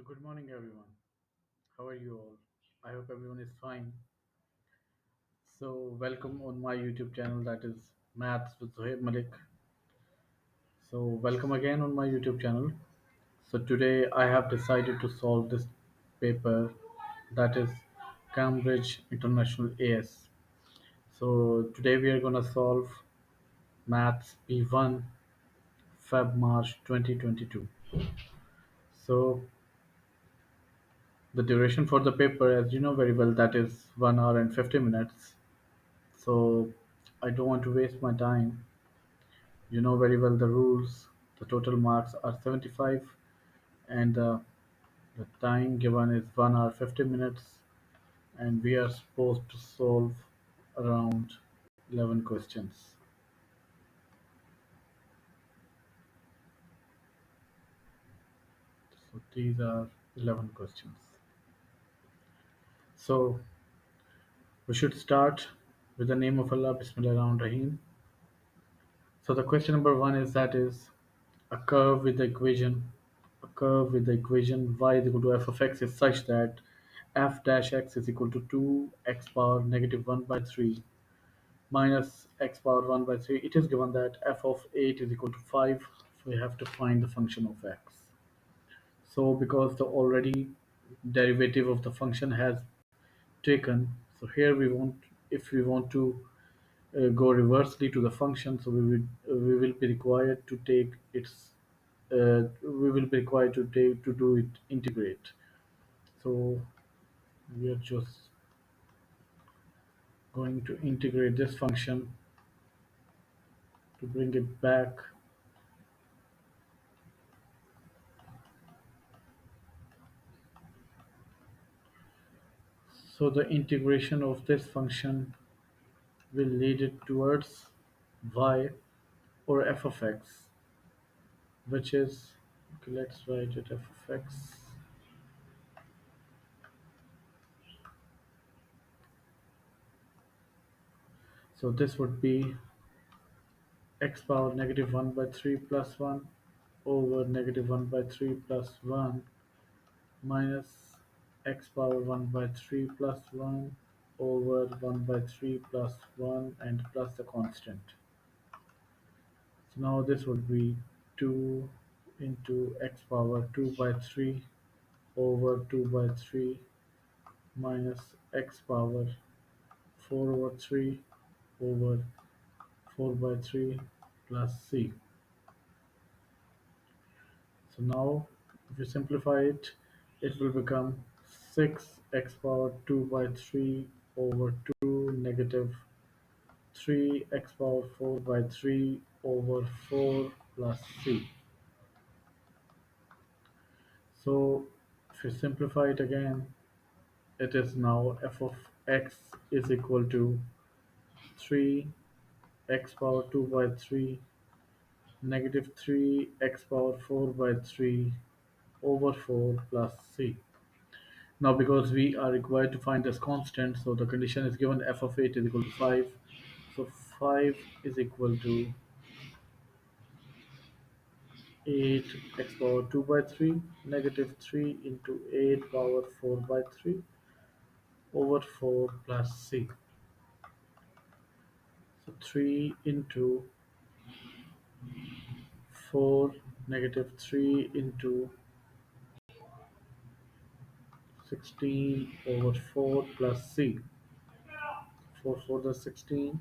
So, good morning, everyone. How are you all? I hope everyone is fine. So, welcome on my YouTube channel that is Maths with Zohaib Malik. So, welcome again on my YouTube channel. So, today I have decided to solve this paper that is Cambridge International AS. So, today we are going to solve Maths P1 Feb March 2022. So, the duration for the paper, as you know very well, that is 1 hour and 50 minutes. So I don't want to waste my time. You know very well the rules. The total marks are 75, and the time given is 1 hour 50 minutes, and we are supposed to solve around 11 questions. So these are 11 questions. So we should start with the name of Allah, Bismillah Rahman Rahim. So the question number one is that is a curve with the equation y is equal to f of x is such that f dash x is equal to 2 x power negative 1 by 3 minus x power 1 by 3. It is given that f of 8 is equal to 5. So we have to find the function of x. So because the already derivative of the function has taken, so here we want, if we want to go reversely to the function, so we will be required to take its we will be required to take to do it integrate. So we are just going to integrate this function to bring it back. So the integration of this function will lead it towards y or f of x, which is, okay, let's write it f of x. So this would be x power negative 1 by 3 plus 1 over negative 1 by 3 plus 1 minus x power 1 by 3 plus 1 over 1 by 3 plus 1 and plus the constant. So now this would be 2 into x power 2 by 3 over 2 by 3 minus x power 4 over 3 over 4 by 3 plus c. So now if you simplify it, it will become 6 x power 2 by 3 over 2 negative 3 x power 4 by 3 over 4 plus c. So if you simplify it again, it is now f of x is equal to 3 x power 2 by 3 negative 3 x power 4 by 3 over 4 plus c. Now because we are required to find this constant, so the condition is given f of 8 is equal to 5. So 5 is equal to 8 x power 2 by 3 negative 3 into 8 power 4 by 3 over 4 plus c. So 3 into 4 negative 3 into 16 over 4 plus c. 4 4 the 16.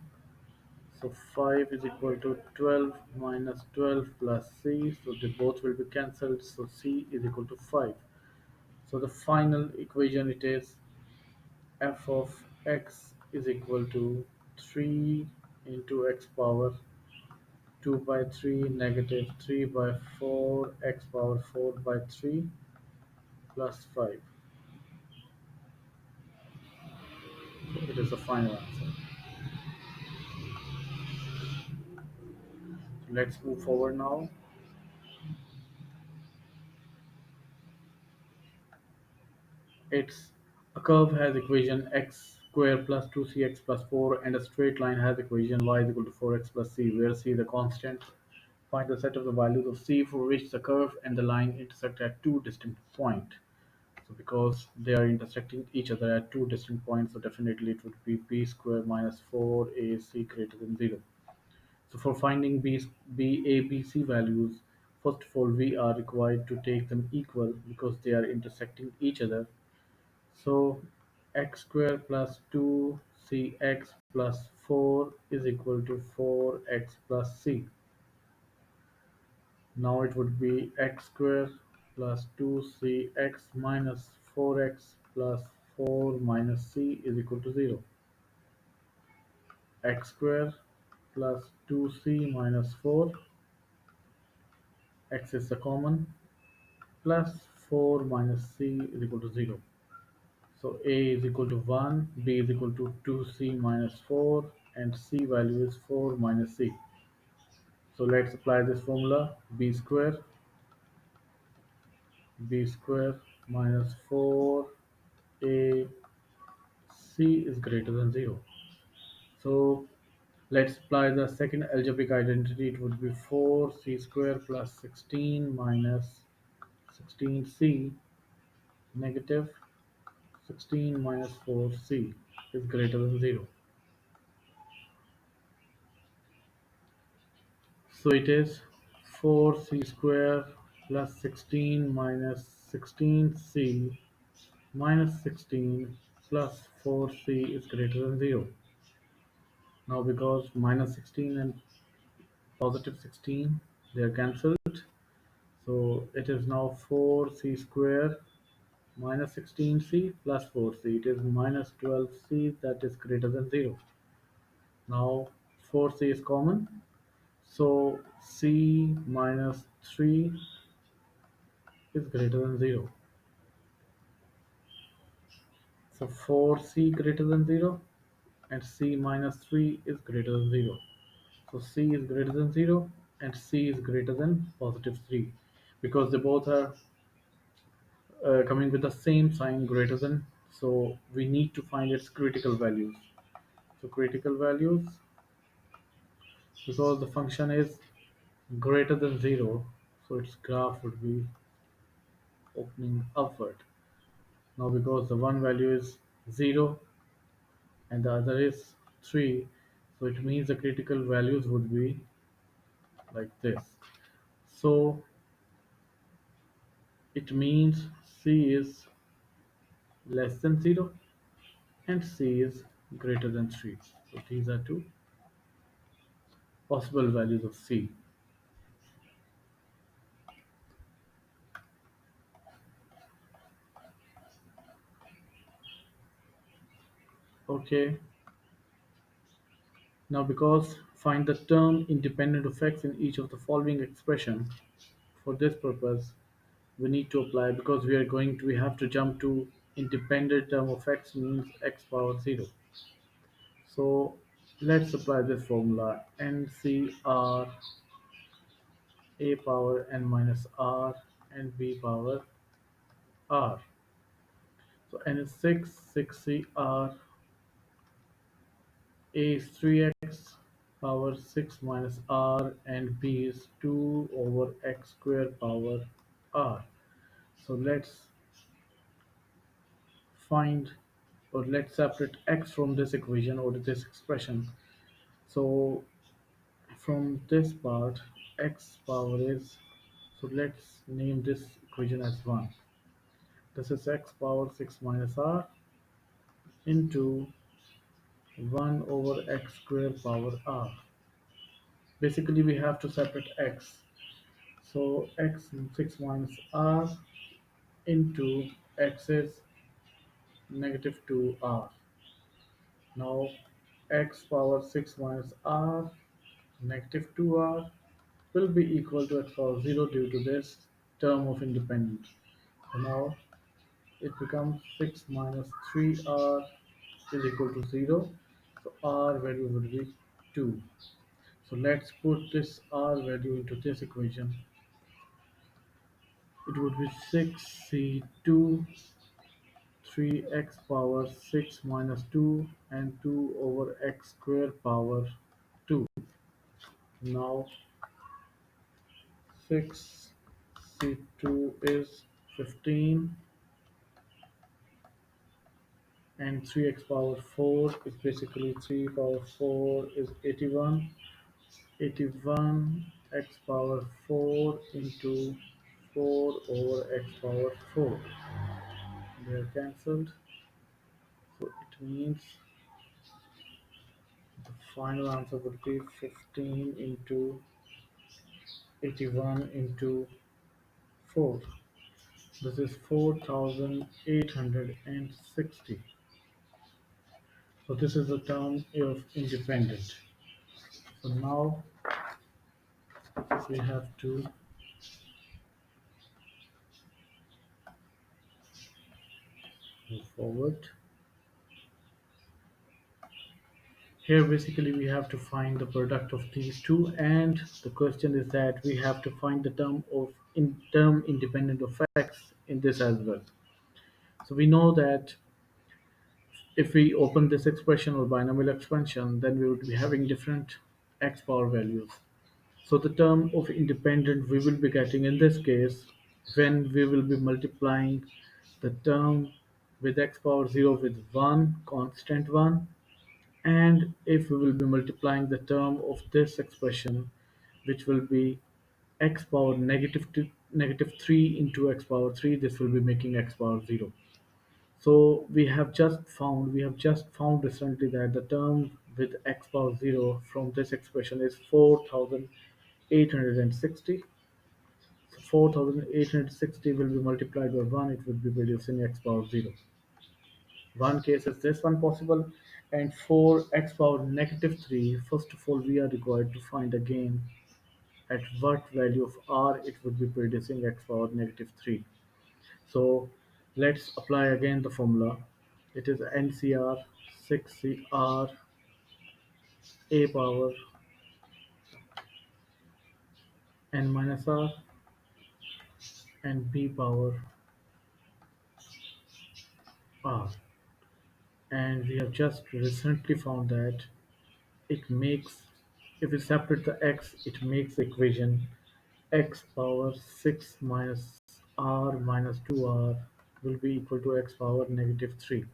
So 5 is equal to 12 minus 12 plus c. So they both will be cancelled. So c is equal to 5. So the final equation it is f of x is equal to 3 into x power 2 by 3 negative 3 by 4 x power 4 by 3 plus 5. So it is the final answer. So let's move forward now. It's a curve has equation x square plus 2cx plus 4 and a straight line has equation y is equal to 4x plus c, where c is the constant. Find the set of the values of c for which the curve and the line intersect at two distinct points. So because they are intersecting each other at two distinct points, so definitely it would be b square minus 4ac greater than 0. So for finding a, b, c values, first of all we are required to take them equal because they are intersecting each other. So x square plus 2cx plus 4 is equal to 4x plus c. Now it would be x square plus 2cx minus 4x plus 4 minus c is equal to 0. X square plus 2c minus 4, x is the common, plus 4 minus c is equal to 0. So a is equal to 1, b is equal to 2c minus 4, and c value is 4 minus c. So let's apply this formula. B square minus 4ac is greater than 0. So let's apply the second algebraic identity. It would be 4c square plus 16 minus 16c negative 16 minus 4c is greater than 0. So it is 4c square plus 16 minus 16c minus 16 plus 4c is greater than 0. Now because minus 16 and positive 16 they are cancelled, so it is now 4c square minus 16c plus 4c. It is minus 12c that is greater than 0. Now 4c is common, so c minus 3 is greater than 0. So 4c greater than 0 and c minus 3 is greater than 0. So c is greater than 0 and c is greater than positive 3 because they both are coming with the same sign greater than. So we need to find its critical values. So critical values, because the function is greater than 0, so its graph would be opening upward. Now because the one value is 0 and the other is 3, so it means the critical values would be like this. So it means c is less than 0 and c is greater than 3. So these are two possible values of c. Okay, now because find the term independent of x in each of the following expression. For this purpose we need to apply, because we have to jump to independent term of x means x power 0. So let's apply this formula. NCR a power n minus r and b power r. So n is 6, 6cr, a is 3x power 6 minus r, and b is 2 over x square power r. So find let's separate x from this equation or this expression. So from this part, x power is, so let's name this equation as 1. This is x power 6 minus r into 1 over x square power r. Basically we have to separate x. So x 6 minus r into x is negative 2r. Now x power 6 minus r negative 2r will be equal to x power 0 due to this term of independence. So now it becomes 6 minus 3r is equal to 0. So r value would be 2. So let's put this r value into this equation. It would be 6c2 3x power 6 minus 2 and 2 over x square power 2. Now 6c2 is 15 and 3x power 4 is basically 3 power 4 is 81. 81 x power 4 into 4 over x power 4. They are cancelled. So it means the final answer would be 15 into 81 into 4. This is 4860. So this is the term of independent. So now we have to move forward. Here basically we have to find the product of these two, and the question is that we have to find the term independent of x in this as well. So we know that if we open this expression or binomial expansion, then we would be having different x power values. So the term of independent we will be getting in this case when we will be multiplying the term with x power 0 with 1, constant 1, and if we will be multiplying the term of this expression, which will be x power negative 3 into x power 3, this will be making x power 0. So we have just found recently that the term with x power 0 from this expression is 4860. So 4860 will be multiplied by 1, it would be producing x power 0. One case is this one possible, and for x power negative 3, first of all we are required to find again at what value of r it would be producing x power negative 3. So let's apply again the formula. It is NCR 6CR a power n minus r and b power r. And we have just recently found that it makes, if we separate the x, it makes the equation x power 6 minus r minus 2r will be equal to x power negative 3.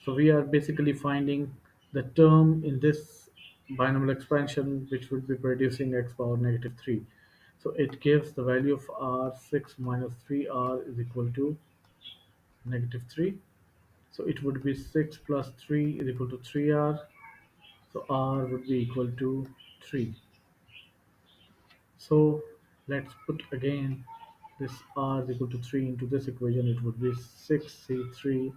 So we are basically finding the term in this binomial expansion which would be producing x power negative 3. So it gives the value of r 6 minus 3r is equal to negative 3. So it would be 6 plus 3 is equal to 3r. So r would be equal to 3. So let's put again this r is equal to 3 into this equation. It would be 6c3,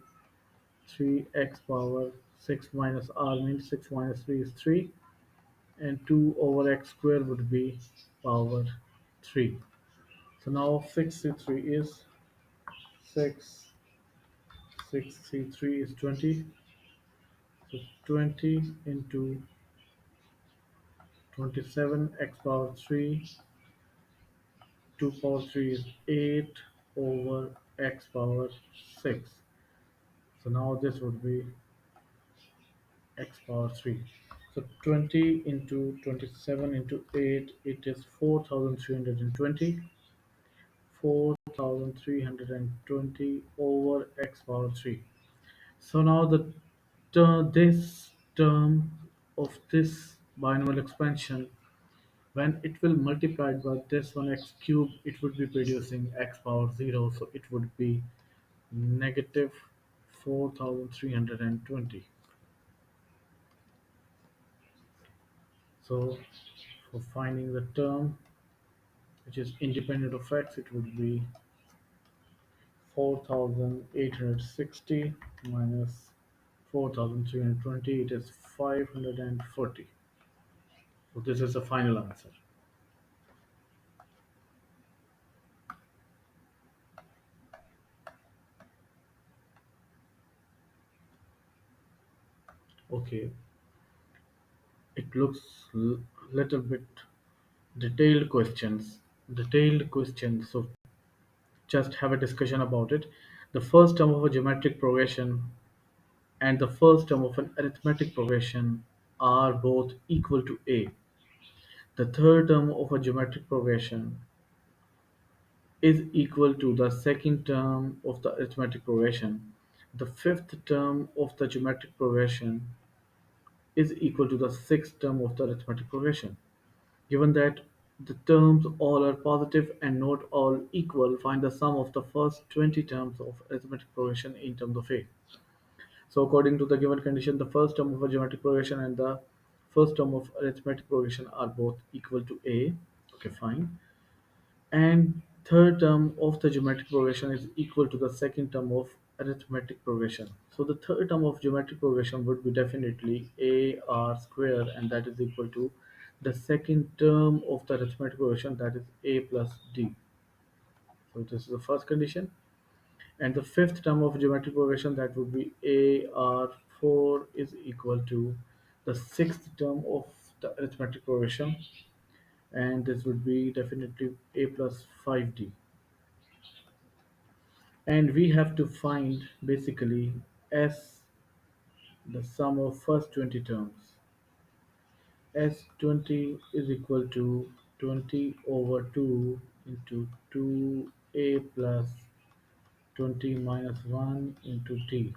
3x power 6 minus r means 6 minus 3 is 3, and 2 over x square would be power 3. So now 6c3 is 6, 6c3 is 20. So 20 into 27 x power 3, 2 power 3 is 8 over x power 6. So now this would be x power 3. So 20 into 27 into 8, it is 4320. 4320 over x power 3. So now this term of this binomial expansion, when it will multiply by this one x cube, it would be producing x power 0. So it would be negative 4320. So for finding the term which is independent of x, it would be 4860 minus 4320, it is 540. So this is the final answer. Okay, it looks little bit detailed questions. Detailed questions. So just have a discussion about it. The first term of a geometric progression and the first term of an arithmetic progression are both equal to a. The third term of a geometric progression is equal to the second term of the arithmetic progression. the fifth term of the geometric progression is equal to the sixth term of the arithmetic progression. Given that the terms all are positive and not all equal, find the sum of the first 20 terms of arithmetic progression in terms of A. So according to the given condition, the first term of a geometric progression and the first term of arithmetic progression are both equal to A. Okay, fine. And third term of the geometric progression is equal to the second term of arithmetic progression. So the third term of geometric progression would be definitely a r square, and that is equal to the second term of the arithmetic progression, that is a plus d. So this is the first condition. And the fifth term of geometric progression, that would be a r4 is equal to the sixth term of the arithmetic progression, and this would be definitely a plus 5d. And we have to find basically s, the sum of first 20 terms. S20 is equal to 20 over 2 into 2a plus 20 minus 1 into t.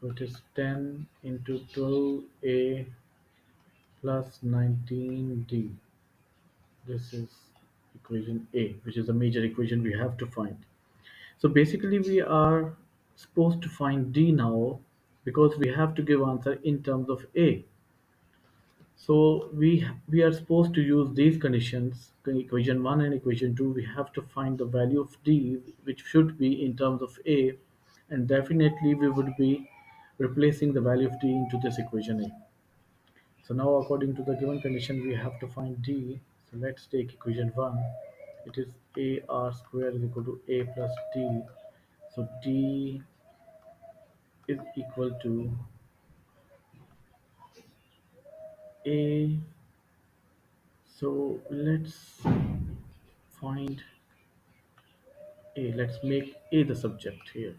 So it is 10 into 12a plus 19d. This is equation A, which is a major equation we have to find. So basically we are supposed to find D now, because we have to give answer in terms of A. So we are supposed to use these conditions, equation 1 and equation 2. We have to find the value of D, which should be in terms of A, and definitely we would be replacing the value of D into this equation A. So now according to the given condition, we have to find D. So let's take equation 1. It is AR square is equal to A plus D. So D is equal to A. So let's find A. Let's make A the subject here.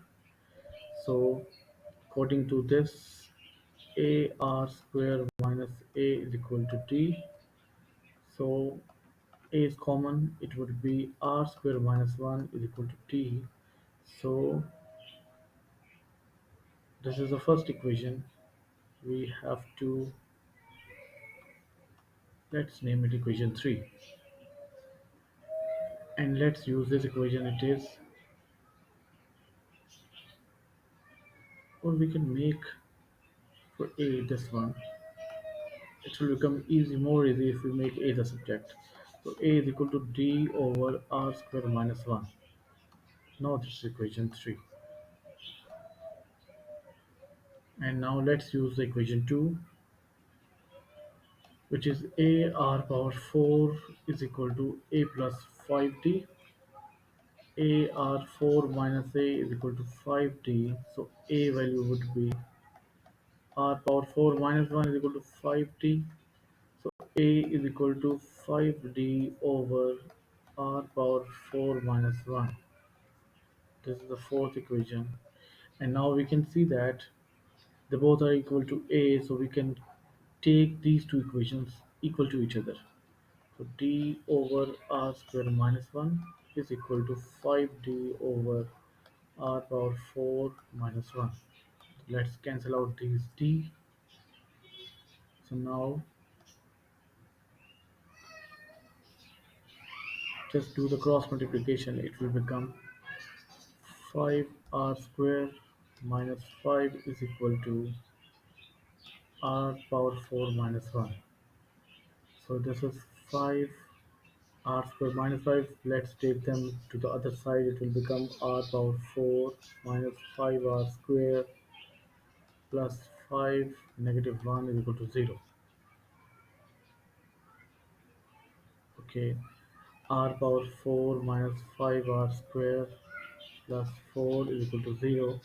So according to this, AR square minus A is equal to D. So A is common, it would be R square minus 1 is equal to T. So this is the first equation. We have to, let's name it equation 3, and let's use this equation. It is, or we can make for A this one. It will become easy, more easy if we make A the subject. So A is equal to D over R square minus 1. Now this is equation 3. And now let's use the equation 2, which is A R power 4 is equal to A plus 5D. A R4 minus A is equal to 5D. So A value would be R power 4 minus 1 is equal to 5D. So A is equal to 5D over R power 4 minus 1. This is the fourth equation. And now we can see that they both are equal to A, so we can take these two equations equal to each other. So D over R square minus 1 is equal to 5D over R power 4 minus 1. Let's cancel out these D. So now just do the cross multiplication. It will become 5R square minus 5 is equal to R power 4 minus 1. So this is 5 R square minus 5. Let's take them to the other side. It will become R power 4 minus 5R square plus 5 negative 1 is equal to 0. Okay, R power 4 minus 5R square plus 4 is equal to 0.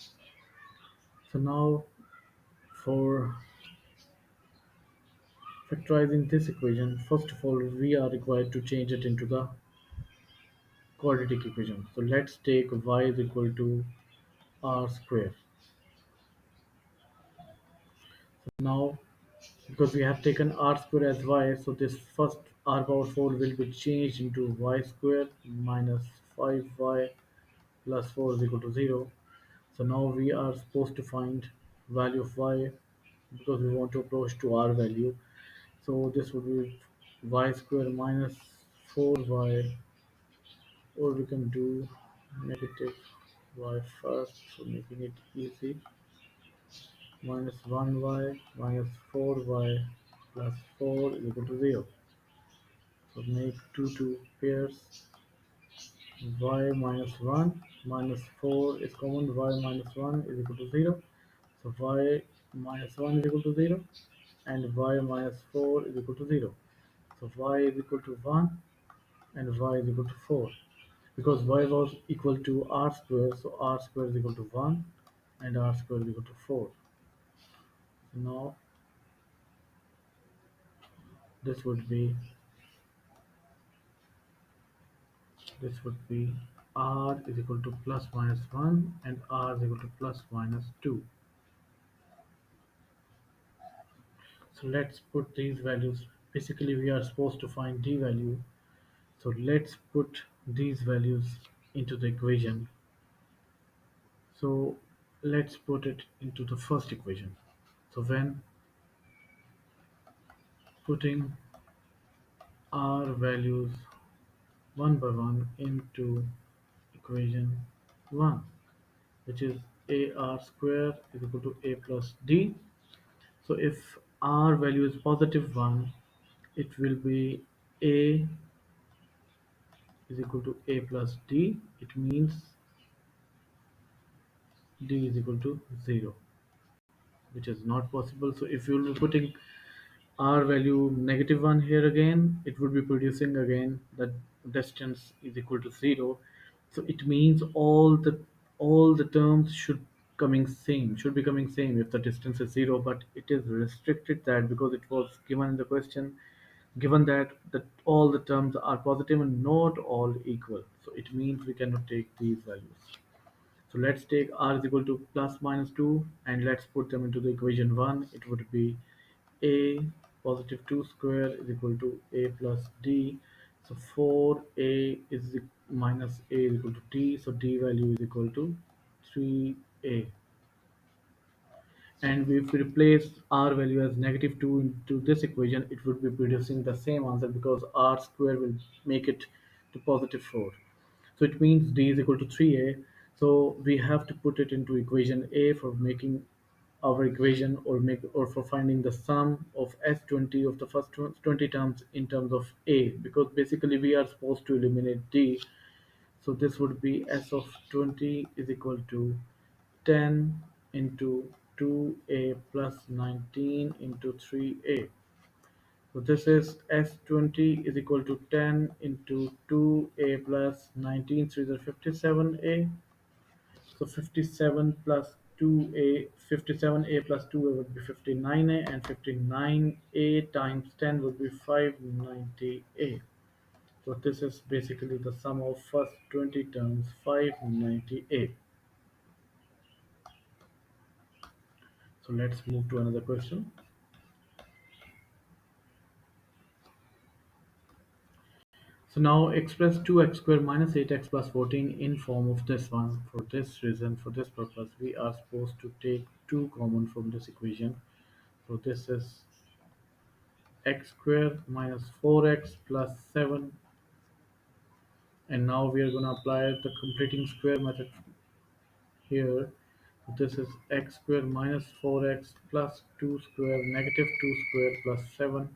So now for factorizing this equation, first of all we are required to change it into the quadratic equation. So let's take y is equal to r square. Now because we have taken r square as y, so this first r power 4 will be changed into y square minus 5y plus 4 is equal to 0. So now we are supposed to find value of y because we want to approach to our value. So this would be y square minus 4y, or we can do negative y first, so making it easy. Minus 1y minus 4y plus 4 is equal to 0. So make two pairs. Y minus 1 minus 4 is common. Y minus 1 is equal to 0. So y minus 1 is equal to 0 and y minus 4 is equal to 0. So y is equal to 1 and y is equal to 4. Because y was equal to r square, so r square is equal to 1 and r square is equal to 4. So now this would be this would be r is equal to plus minus 1 and r is equal to plus minus 2. So let's put these values. Basically, we are supposed to find d value. So let's put these values into the equation. So let's put it into the first equation. So when putting r values one by one into equation 1, which is ar square is equal to a plus d. So if r value is positive 1, it will be a is equal to a plus d. It means d is equal to 0, which is not possible. So if you'll be putting r value negative 1 here again, it would be producing again that distance is equal to 0. So it means all the terms should be coming same if the distance is 0, but it is restricted that because it was given in the question, given that all the terms are positive and not all equal. So it means we cannot take these values. So let's take r is equal to plus minus 2 and let's put them into the equation 1. It would be a positive 2 square is equal to a plus d. So 4a is minus a is equal to d. So d value is equal to 3a. And if we replace r value as negative 2 into this equation, it would be producing the same answer because r square will make it to positive 4. So it means d is equal to 3a. So we have to put it into equation a for making our equation, or for finding the sum of s20 of the first 20 terms in terms of a, because basically we are supposed to eliminate d. So this would be s of 20 is equal to 10 into 2a plus 19 into 3a. So this is s20 is equal to 10 into 2a plus 19, 3 is 57a. So 57 plus 2a, 57a plus 2a would be 59a, and 59a times 10 would be 590a. So this is basically the sum of first 20 terms, 590a. So let's move to another question. So now express 2x squared minus 8x plus 14 in form of this one. For this reason, for this purpose, we are supposed to take 2 common from this equation. So this is x squared minus 4x plus 7. And now we are going to apply the completing square method here. This is x squared minus 4x plus 2 square negative 2 square plus 7.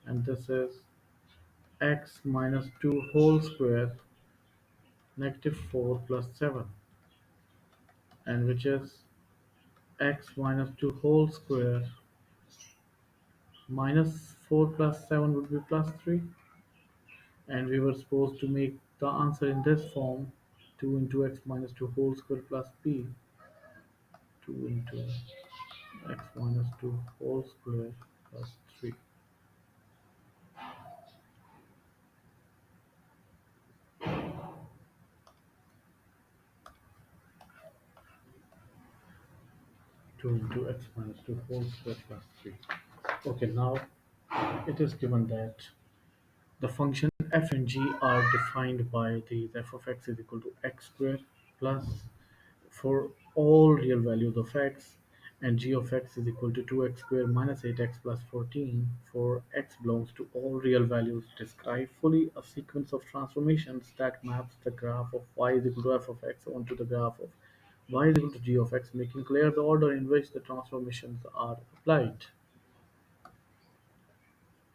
And this is x minus 2 whole square negative 4 plus 7, and which is x minus 2 whole square minus 4 plus 7 would be plus 3. And we were supposed to make the answer in this form: 2 into x minus 2 whole square plus p. 2 into x minus 2 whole square plus 3. 2 into x minus 2 whole square plus 3. Okay, now it is given that the function f and g are defined by these: f of x is equal to x square plus for all real values of x, and g of x is equal to 2x squared minus 8x plus 14 for x belongs to all real values. Describe fully a sequence of transformations that maps the graph of y is equal to f of x onto the graph of y is equal to g of x, making clear the order in which the transformations are applied.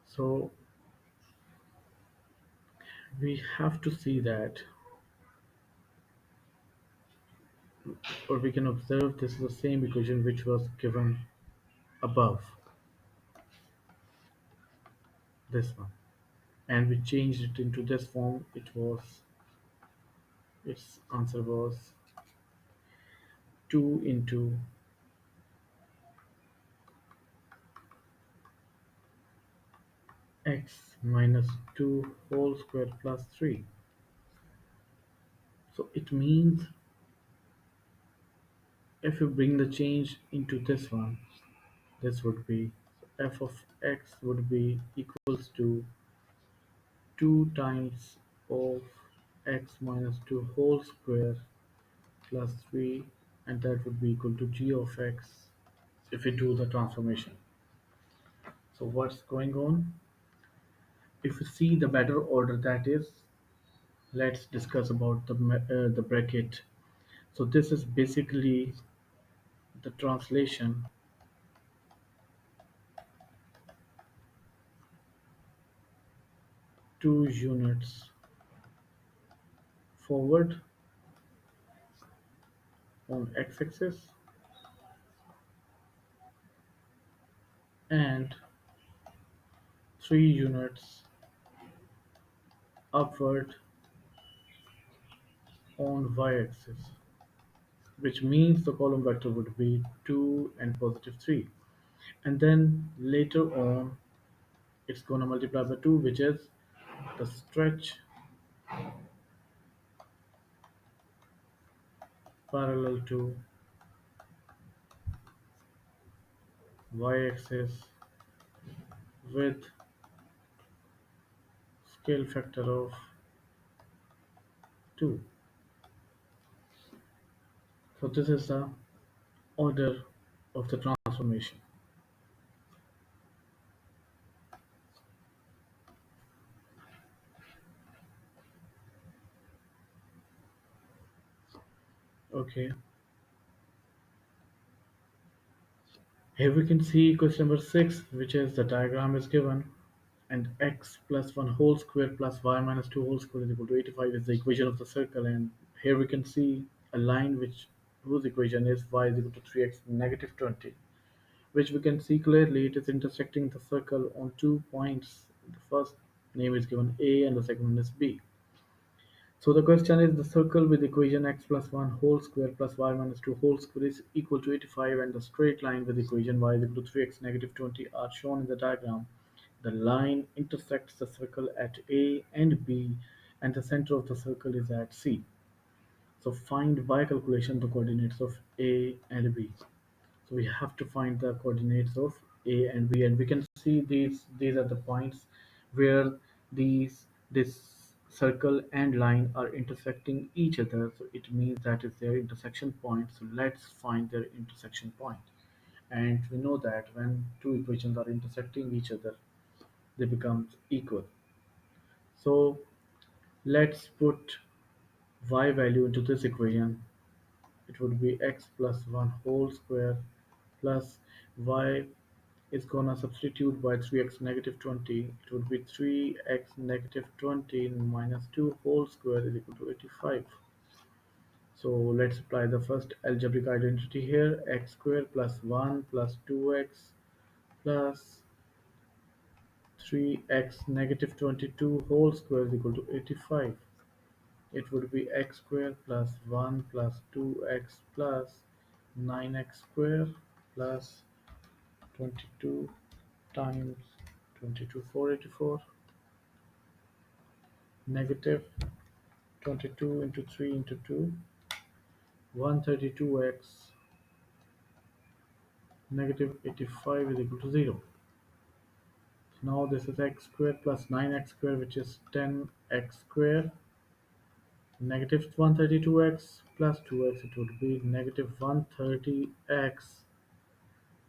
So we have to see that, or we can observe this is the same equation which was given above, this one, and we changed it into this form. Its answer was 2 into x minus 2 whole square plus 3. So it means if you bring the change into this one, this would be f of x would be equals to 2 times of x minus 2 whole square plus 3, and that would be equal to g of x if we do the transformation. So what's going on? If you see the better order, that is, let's discuss about the bracket. So this is basically the translation 2 units forward on x-axis and 3 units upward on y-axis, which means the column vector would be 2 and positive 3. And then later on, it's going to multiply by 2, which is the stretch parallel to y-axis with scale factor of 2. So this is the order of the transformation. Okay, here we can see question number 6, which is the diagram is given, and x plus 1 whole square plus y minus 2 whole square is equal to 85 is the equation of the circle. And here we can see a line which whose equation is y is equal to 3x negative 20, which we can see clearly it is intersecting the circle on 2 points. The first name is given A and the second one is B. So the question is the circle with equation x plus 1 whole square plus y minus 2 whole square is equal to 85, and the straight line with equation y is equal to 3x negative 20 are shown in the diagram. The line intersects the circle at A and B, and the center of the circle is at C. So find by calculation the coordinates of A and B. So we have to find the coordinates of A and B, and we can see these are the points where this circle and line are intersecting each other. So it means that is their intersection point. So let's find their intersection point. And we know that when two equations are intersecting each other, they become equal. So let's put y value into this equation. It would be x plus 1 whole square plus y is gonna substitute by 3x negative 20. It would be 3x negative 20 minus 2 whole square is equal to 85. So let's apply the first algebraic identity here. X square plus 1 plus 2x plus 3x negative 22 whole square is equal to 85. It would be x square plus 1 plus 2x plus 9x square plus 22 times 22 484 negative 22 into 3 into 2 132x negative 85 is equal to 0. Now this is x square plus 9x square, which is 10x square negative 132x plus 2x, it would be negative 130x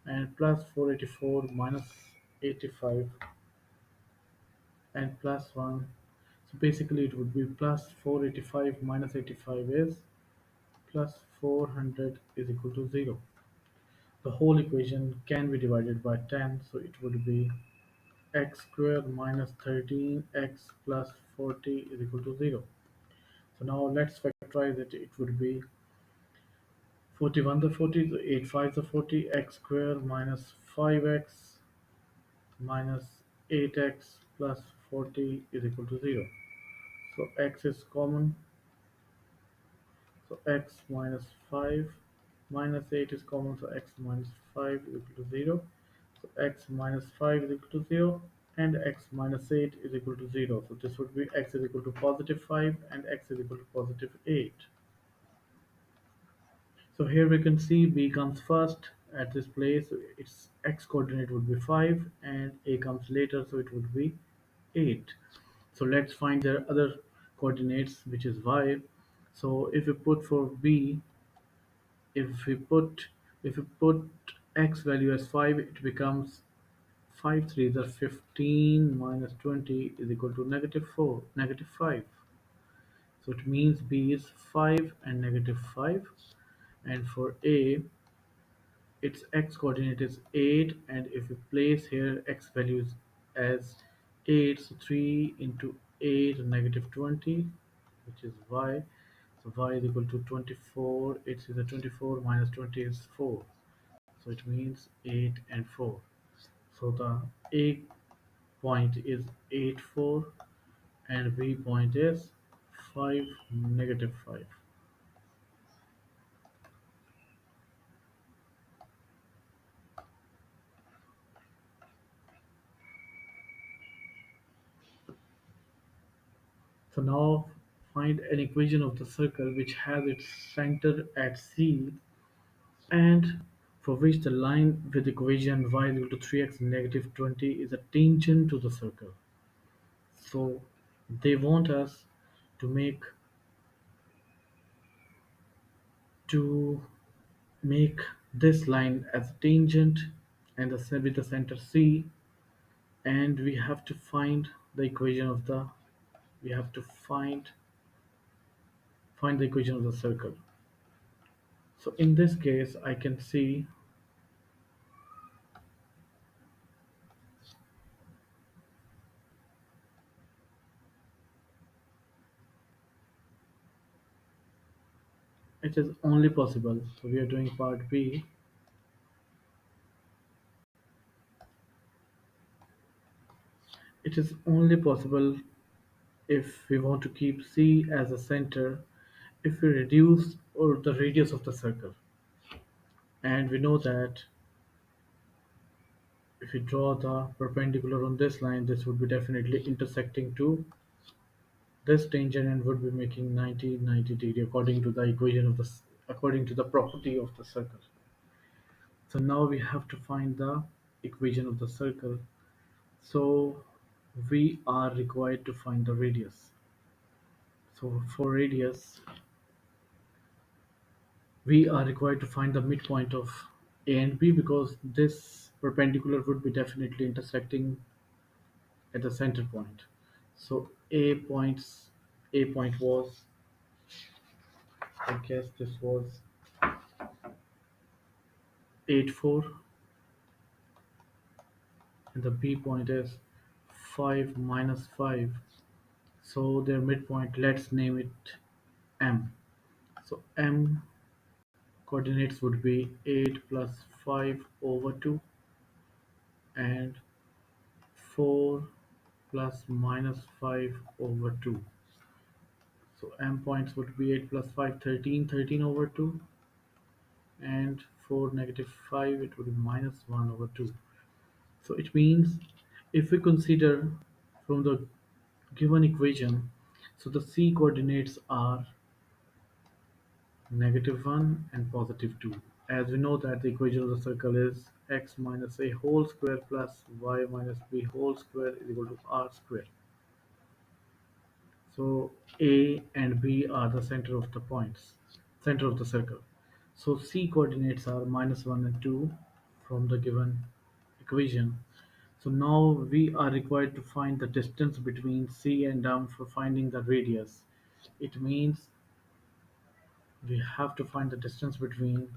and plus 484 minus 85 and plus 1. So basically it would be plus 485 minus 85 is plus 400 is equal to 0. The whole equation can be divided by 10, so it would be x squared minus 13x plus 40 is equal to 0. So now let's factorize it. It would be 41 the 40, so 8 5 the 40, x squared minus 5x minus 8x plus 40 is equal to 0. So x is common, so x minus 5 minus 8 is common, so x minus 5 is equal to 0. So x minus 5 is equal to 0 and x minus 8 is equal to 0. So this would be x is equal to positive 5 and x is equal to positive 8. So here we can see b comes first at this place. So its x coordinate would be 5 and a comes later, so it would be 8. So let's find their other coordinates, which is y. So if we put for b, if we put if we put x value as 5, it becomes 5 3s are 15 minus 20 is equal to negative 4, negative 5. So it means b is 5 and negative 5. And for a, its x coordinate is 8, and if we place here x values as 8, so 3 into 8 negative 20, which is y. So y is equal to 24. It's either 24 minus 20 is 4. So it means 8 and 4. So the a point is 8 4 and b point is 5 negative 5. So now find an equation of the circle which has its center at C and for which the line with equation y is equal to 3x negative 20 is a tangent to the circle. So they want us to to make this line as a tangent and with the center C, and we have to find the equation of the we have to find the equation of the circle. So in this case I can see it is only possible. So we are doing part B. It is only possible if we want to keep C as a center if we reduce or the radius of the circle. And we know that if we draw the perpendicular on this line, this would be definitely intersecting to this tangent and would be making 90 degree according to the equation of according to the property of the circle. So now we have to find the equation of the circle. So we are required to find the radius. So for radius, we are required to find the midpoint of A and B because this perpendicular would be definitely intersecting at the center point. So A point was, I guess this was 8 4, and the B point is 5 minus 5. So their midpoint, let's name it M. So M coordinates would be 8 plus 5 over 2 and 4 plus minus 5 over 2. So M points would be 8 plus 5, 13, 13 over 2, and 4 negative 5, it would be minus 1 over 2. So it means if we consider from the given equation, so the C coordinates are negative 1 and positive 2. As we know that the equation of the circle is x minus a whole square plus y minus b whole square is equal to r square. So A and B are the center of the circle. So C coordinates are -1 and 2 from the given equation. So now we are required to find the distance between C and M for finding the radius. It means we have to find the distance between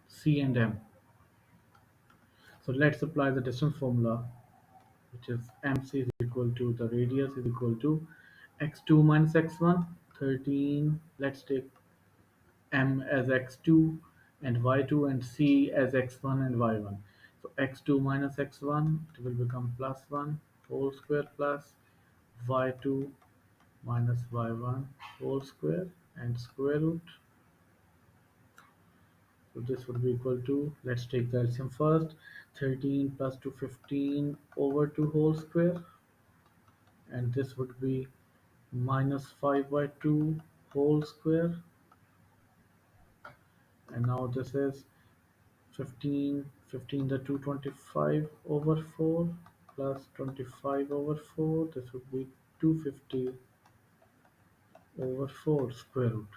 C and M. So let's apply the distance formula, which is MC is equal to the radius is equal to x2 minus x1, 13. Let's take M as x2 and y2 and C as x1 and y1. So x2 minus x1, it will become plus 1 whole square plus y2 minus y1 whole square and square root. So this would be equal to, let's take the LCM first, 13 plus 2 15 over 2 whole square, and this would be minus 5 by 2 whole square, and now this is 15 the 225 over 4 plus 25 over 4, this would be 250 over 4 square root.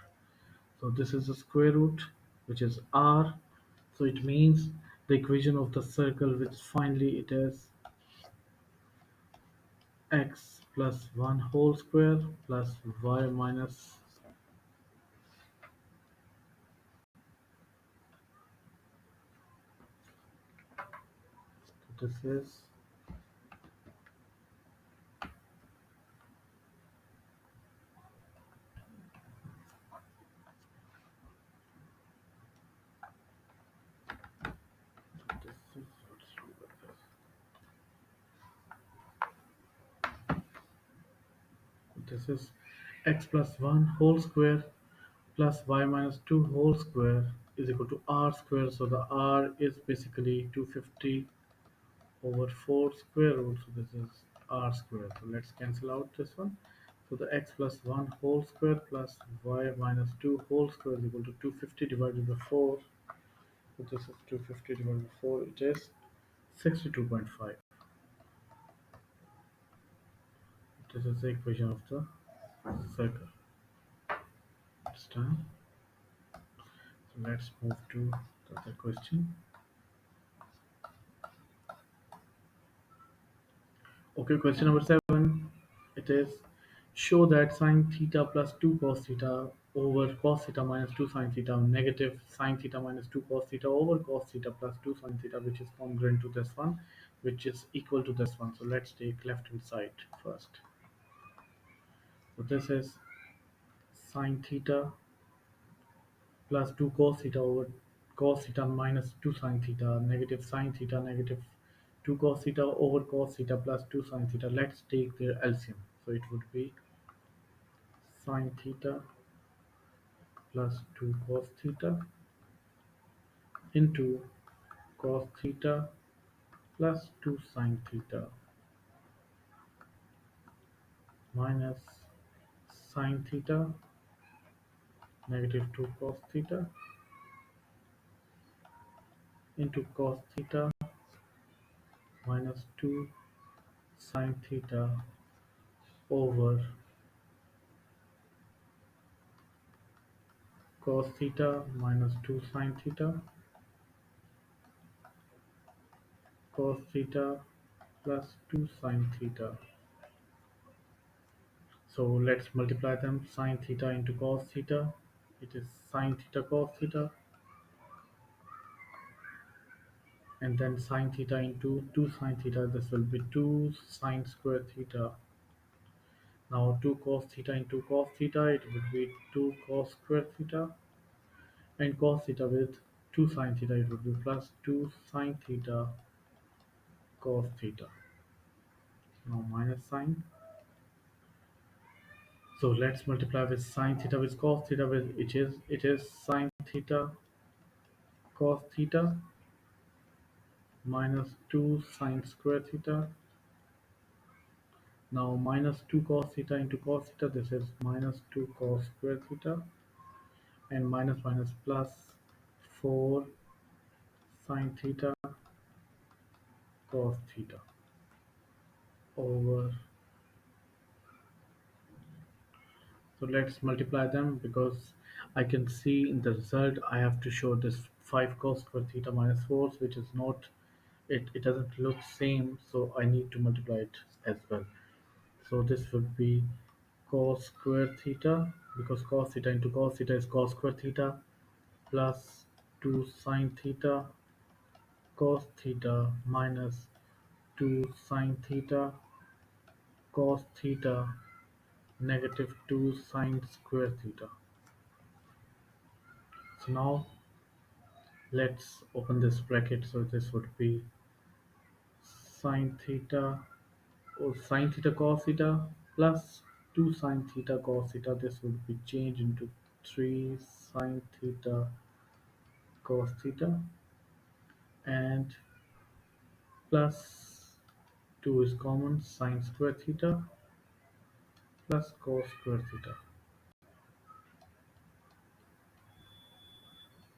So this is the square root, which is r. So it means the equation of the circle, which finally it is x plus 1 whole square plus y minus, this is what's wrong with this? This is x plus 1 whole square plus y minus 2 whole square is equal to r square. So the r is basically 250 over 4 square root. So this is r square. So let's cancel out this one. So the x plus 1 whole square plus y minus 2 whole square is equal to 250 divided by 4. So this is 250 divided by 4. It is 62.5. This is the equation of the circle. It's done. So let's move to the other question. Okay, question number 7. It is, show that sine theta plus 2 cos theta over cos theta minus 2 sine theta negative sine theta minus 2 cos theta over cos theta plus 2 sine theta, which is congruent to this one, which is equal to this one. So let's take left hand side first. So this is sine theta plus 2 cos theta over cos theta minus 2 sine theta negative sine theta negative 2 cos theta over cos theta plus 2 sine theta. Let's take their LCM. So it would be sine theta plus 2 cos theta into cos theta plus 2 sine theta minus sine theta negative 2 cos theta into cos theta minus 2 sine theta over cos theta minus 2 sine theta cos theta plus 2 sine theta. So let's multiply them. Sine theta into cos theta. It is sine theta cos theta, and then sine theta into 2 sine theta. This will be 2 sine square theta. Now 2 cos theta into cos theta. It would be 2 cos square theta, and cos theta with 2 sine theta. It would be plus 2 sine theta cos theta. Now minus sine. So let's multiply with sine theta with cos theta, with it is sine theta cos theta minus 2 sine square theta. Now minus 2 cos theta into cos theta, this is minus 2 cos square theta, and minus minus plus 4 sine theta cos theta over So let's multiply them because I can see in the result I have to show this 5 cos square theta minus 4, which is not, it doesn't look same, so I need to multiply it as well. So this would be cos square theta, because cos theta into cos theta is cos square theta, plus 2 sine theta cos theta minus 2 sine theta cos theta negative 2 sine square theta. So now let's open this bracket. So this would be sine theta or sine theta cos theta plus 2 sine theta cos theta. This would be changed into 3 sine theta cos theta, and plus 2 is common, sine square theta plus cos square theta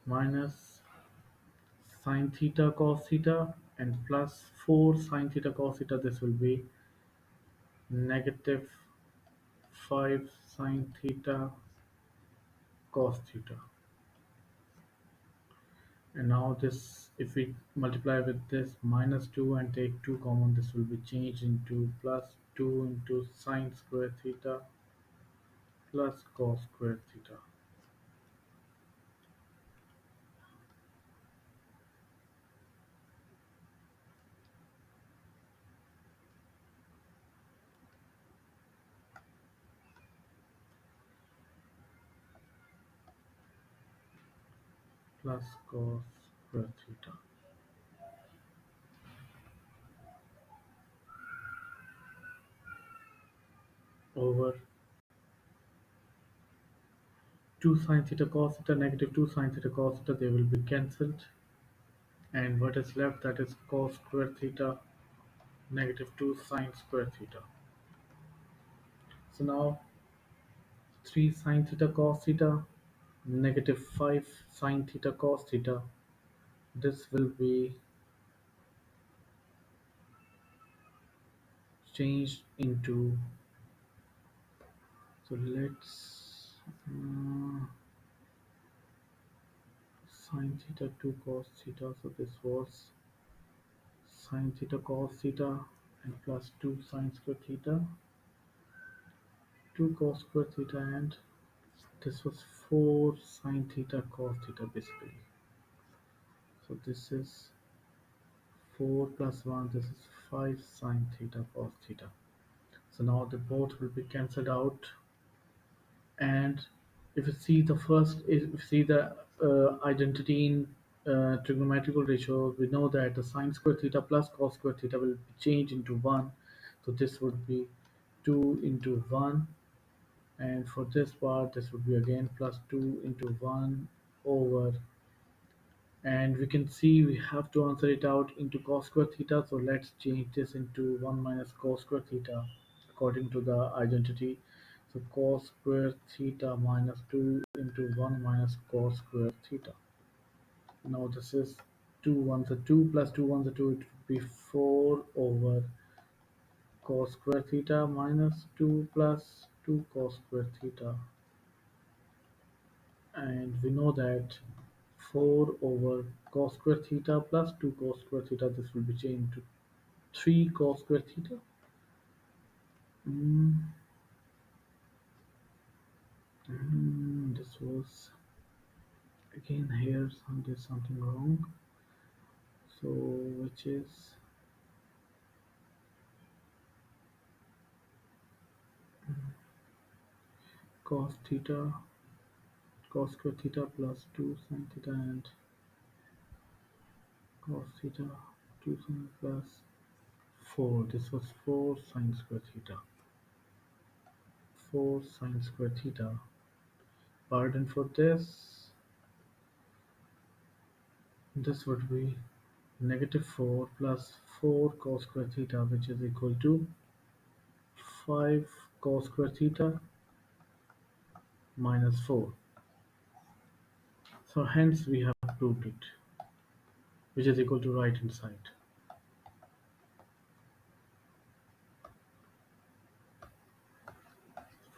minus sine theta cos theta and plus 4 sine theta cos theta. This will be negative 5 sine theta cos theta. And now this, if we multiply with this minus 2 and take 2 common, this will be changed into plus 2 into sine square theta plus cos square theta plus cos square theta over 2 sine theta cos theta negative 2 sine theta cos theta. They will be cancelled, and what is left, that is cos square theta negative 2 sine square theta. So now 3 sine theta cos theta negative 5 sine theta cos theta. This will be changed into, so let's sine theta 2 cos theta. So this was sine theta cos theta and plus 2 sine square theta 2 cos square theta, and this was 4 sine theta cos theta basically. So this is 4 plus 1, this is 5 sine theta cos theta. So now the both will be cancelled out, and if you see the first, if you see the identity in trigonometrical ratio, we know that the sine square theta plus cos square theta will be changed into 1. So this would be 2 into 1, and for this part this would be again plus 2 into 1 over, and we can see we have to answer it out into cos square theta. So let's change this into 1 minus cos square theta according to the identity. So cos square theta minus 2 into 1 minus cos square theta. Now this is 2 ones are 2 plus 2 ones are 2, it would be 4 over cos square theta minus 2 plus 2 cos square theta, and we know that 4 over cos square theta plus 2 cos square theta, this will be changed to 3 cos square theta. Mm, this was again here, there's something wrong. So which is cos theta cos square theta plus 2 sin theta and cos theta 2 sin plus 4. This was 4 sine square theta. 4 sine square theta. Pardon for this. This would be negative 4 plus 4 cos square theta, which is equal to 5 cos square theta minus 4. So hence we have proved it, which is equal to right hand side.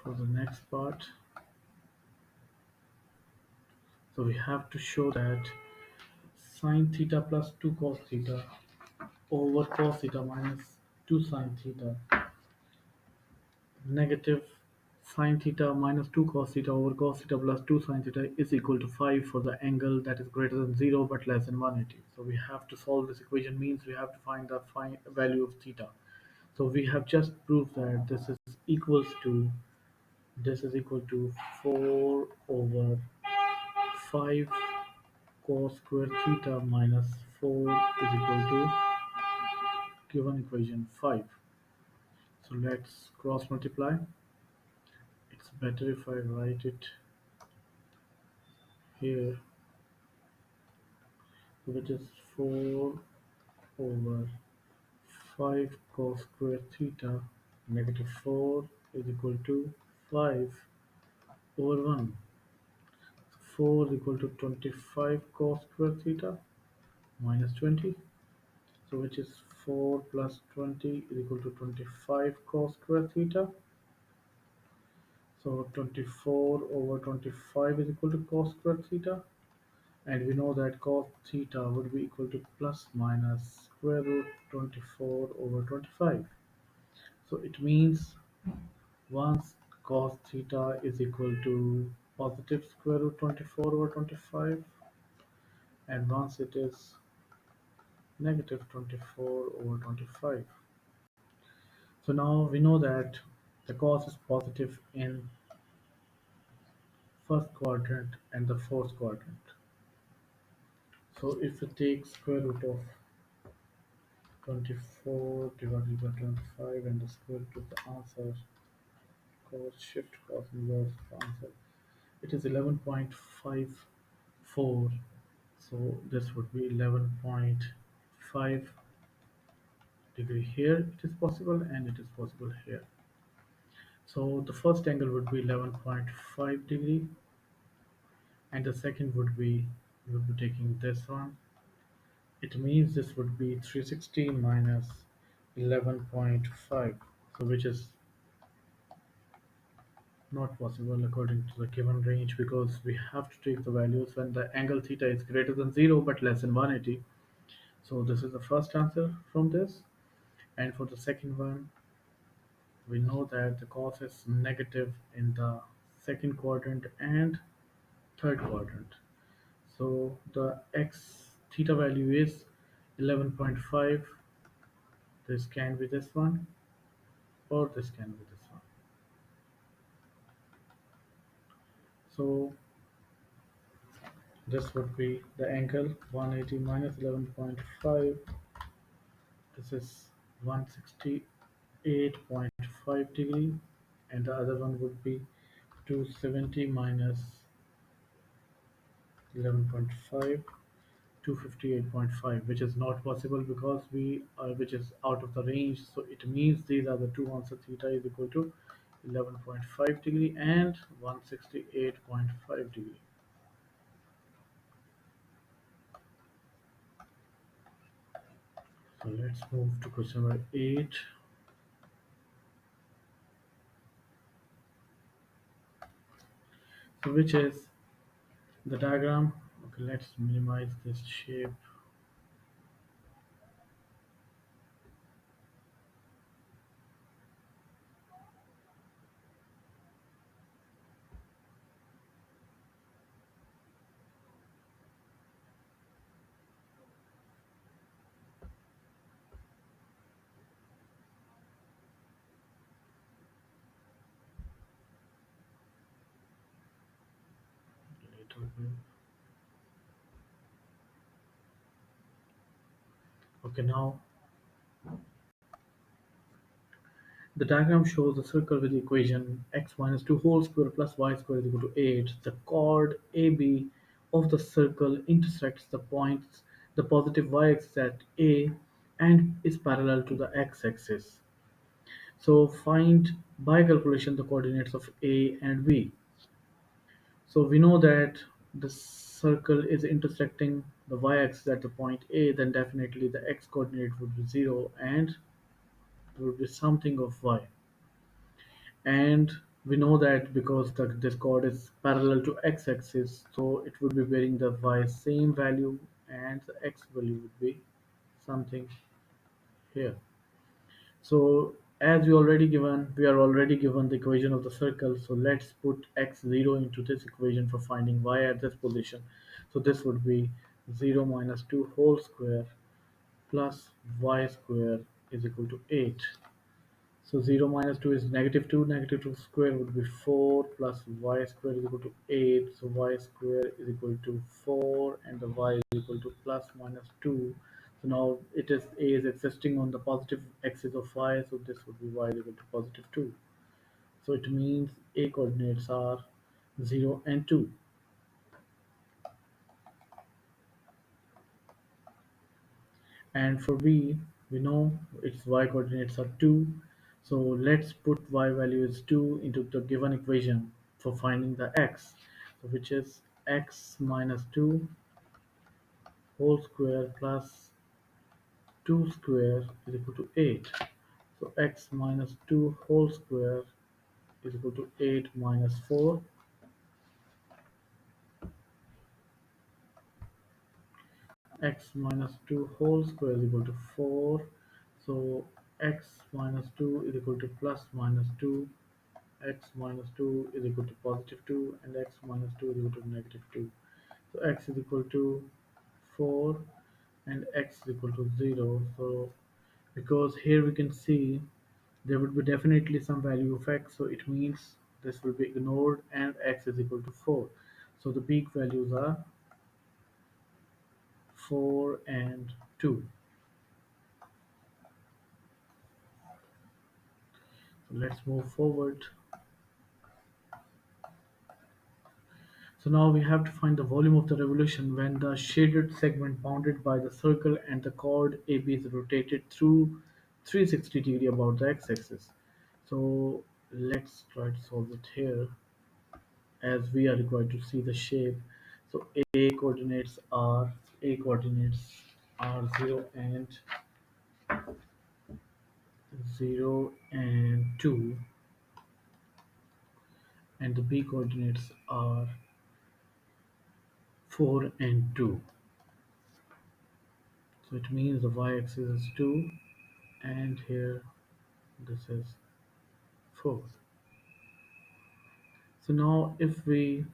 For the next part, so we have to show that sine theta plus 2 cos theta over cos theta minus 2 sine theta negative sine theta minus 2 cos theta over cos theta plus 2 sine theta is equal to 5 for the angle that is greater than 0 but less than 180. So we have to solve this equation, means we have to find the value of theta. So we have just proved that this is equal to 4 over 5 cos square theta minus 4 is equal to given equation 5. So let's cross multiply. It's better if I write it here, which is 4 over 5 cos square theta negative 4 is equal to 5 over 1. 4 is equal to 25 cos square theta minus 20. So which is 4 plus 20 is equal to 25 cos square theta. So 24 over 25 is equal to cos square theta. And we know that cos theta would be equal to plus minus square root 24 over 25. So it means once cos theta is equal to positive square root 24 over 25, and once it is negative 24 over 25. So now we know that the cos is positive in first quadrant and the fourth quadrant. So if we take square root of 24 divided by 25 and the square root of the answer, cos shift cos inverse of the answer, it is 11.54. So this would be 11.5 degree. Here it is possible and it is possible here. So the first angle would be 11.5 degree, and the second would be, we would be taking this one. It means this would be 360 minus 11.5, so which is not possible according to the given range, because we have to take the values when the angle theta is greater than 0 but less than 180. So this is the first answer from this. And for the second one, we know that the cos is negative in the second quadrant and third quadrant. So the x theta value is 11.5. This can be this one, or this can be this one. So this would be the angle 180 minus 11.5. This is 168.5 degree, and the other one would be 270 minus 11.5, 258.5, which is not possible because which is out of the range. So it means these are the two answers. Theta is equal to 11.5 degree and 168.5 degree. So let's move to question number 8. So which is the diagram. Okay, let's minimize this shape. Little bit. Okay, now the diagram shows a circle with the equation x minus 2 whole square plus y square is equal to 8. The chord AB of the circle intersects the points the positive y-axis at A and is parallel to the x-axis. So find by calculation the coordinates of A and B. So we know that the circle is intersecting the y-axis at the point A, then definitely the x-coordinate would be 0 and there would be something of y. And We know that because this chord is parallel to x-axis, so it would be bearing the y same value, and the x value would be something here. So as we are already given the equation of the circle. So let's put x0 into this equation for finding y at this position. So this would be 0 minus 2 whole square plus y square is equal to 8. So 0 minus 2 is negative 2. Negative 2 square would be 4 plus y square is equal to 8. So y square is equal to 4 and the y is equal to plus minus 2. So now a is existing on the positive axis of y. So this would be y is equal to positive 2. So it means a coordinates are 0 and 2. And for b, we know its y coordinates are 2. So let's put y value is 2 into the given equation for finding the x, so which is x minus 2 whole square plus 2 square is equal to 8. So x minus 2 whole square is equal to 8 minus 4. X minus 2 whole square is equal to 4. So x minus 2 is equal to plus minus 2. X minus 2 is equal to positive 2, and x minus 2 is equal to negative 2. So x is equal to 4 and x is equal to 0. So because here we can see there would be definitely some value of x, so it means this will be ignored and x is equal to 4. So the peak values are 4 and 2. So let's move forward. So now we have to find the volume of the revolution when the shaded segment bounded by the circle and the chord AB is rotated through 360 degree about the x-axis. So let's try to solve it here as we are required to see the shape. So A coordinates are 0 and 2, and the B coordinates are 4 and 2. So it means the y-axis is 2 and here this is 4. So now if we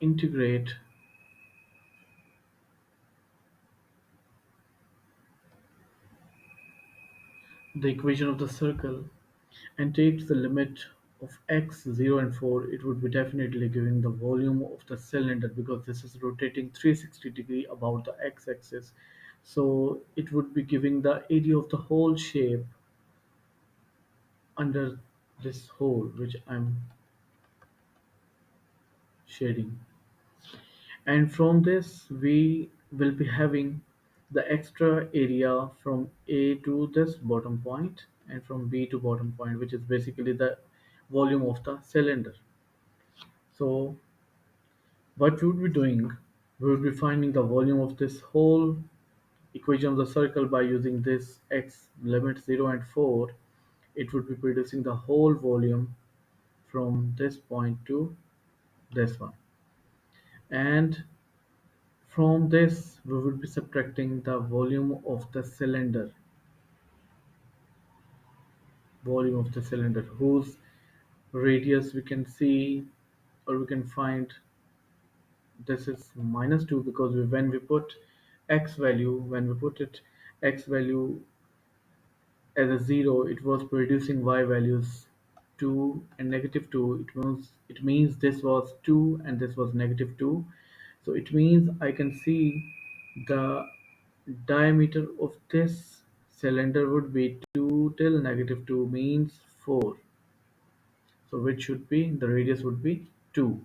integrate the equation of the circle and take the limit of x 0 and 4, it would be definitely giving the volume of the cylinder because this is rotating 360 degree about the x-axis. So it would be giving the area of the whole shape under this hole which I'm shading. And from this we will be having the extra area from A to this bottom point and from B to bottom point, which is basically the volume of the cylinder. So what we would be doing, we would be finding the volume of this whole equation of the circle by using this x limit 0 and 4. It would be producing the whole volume from this point to this one, and from this we would be subtracting the volume of the cylinder whose radius we can see, or we can find this is minus 2 because when we put when we put it x value as a 0, it was producing y values 2 and negative 2. It means this was 2 and this was negative 2. So it means I can see the diameter of this cylinder would be 2 till negative 2 means 4. So which should be the radius would be 2.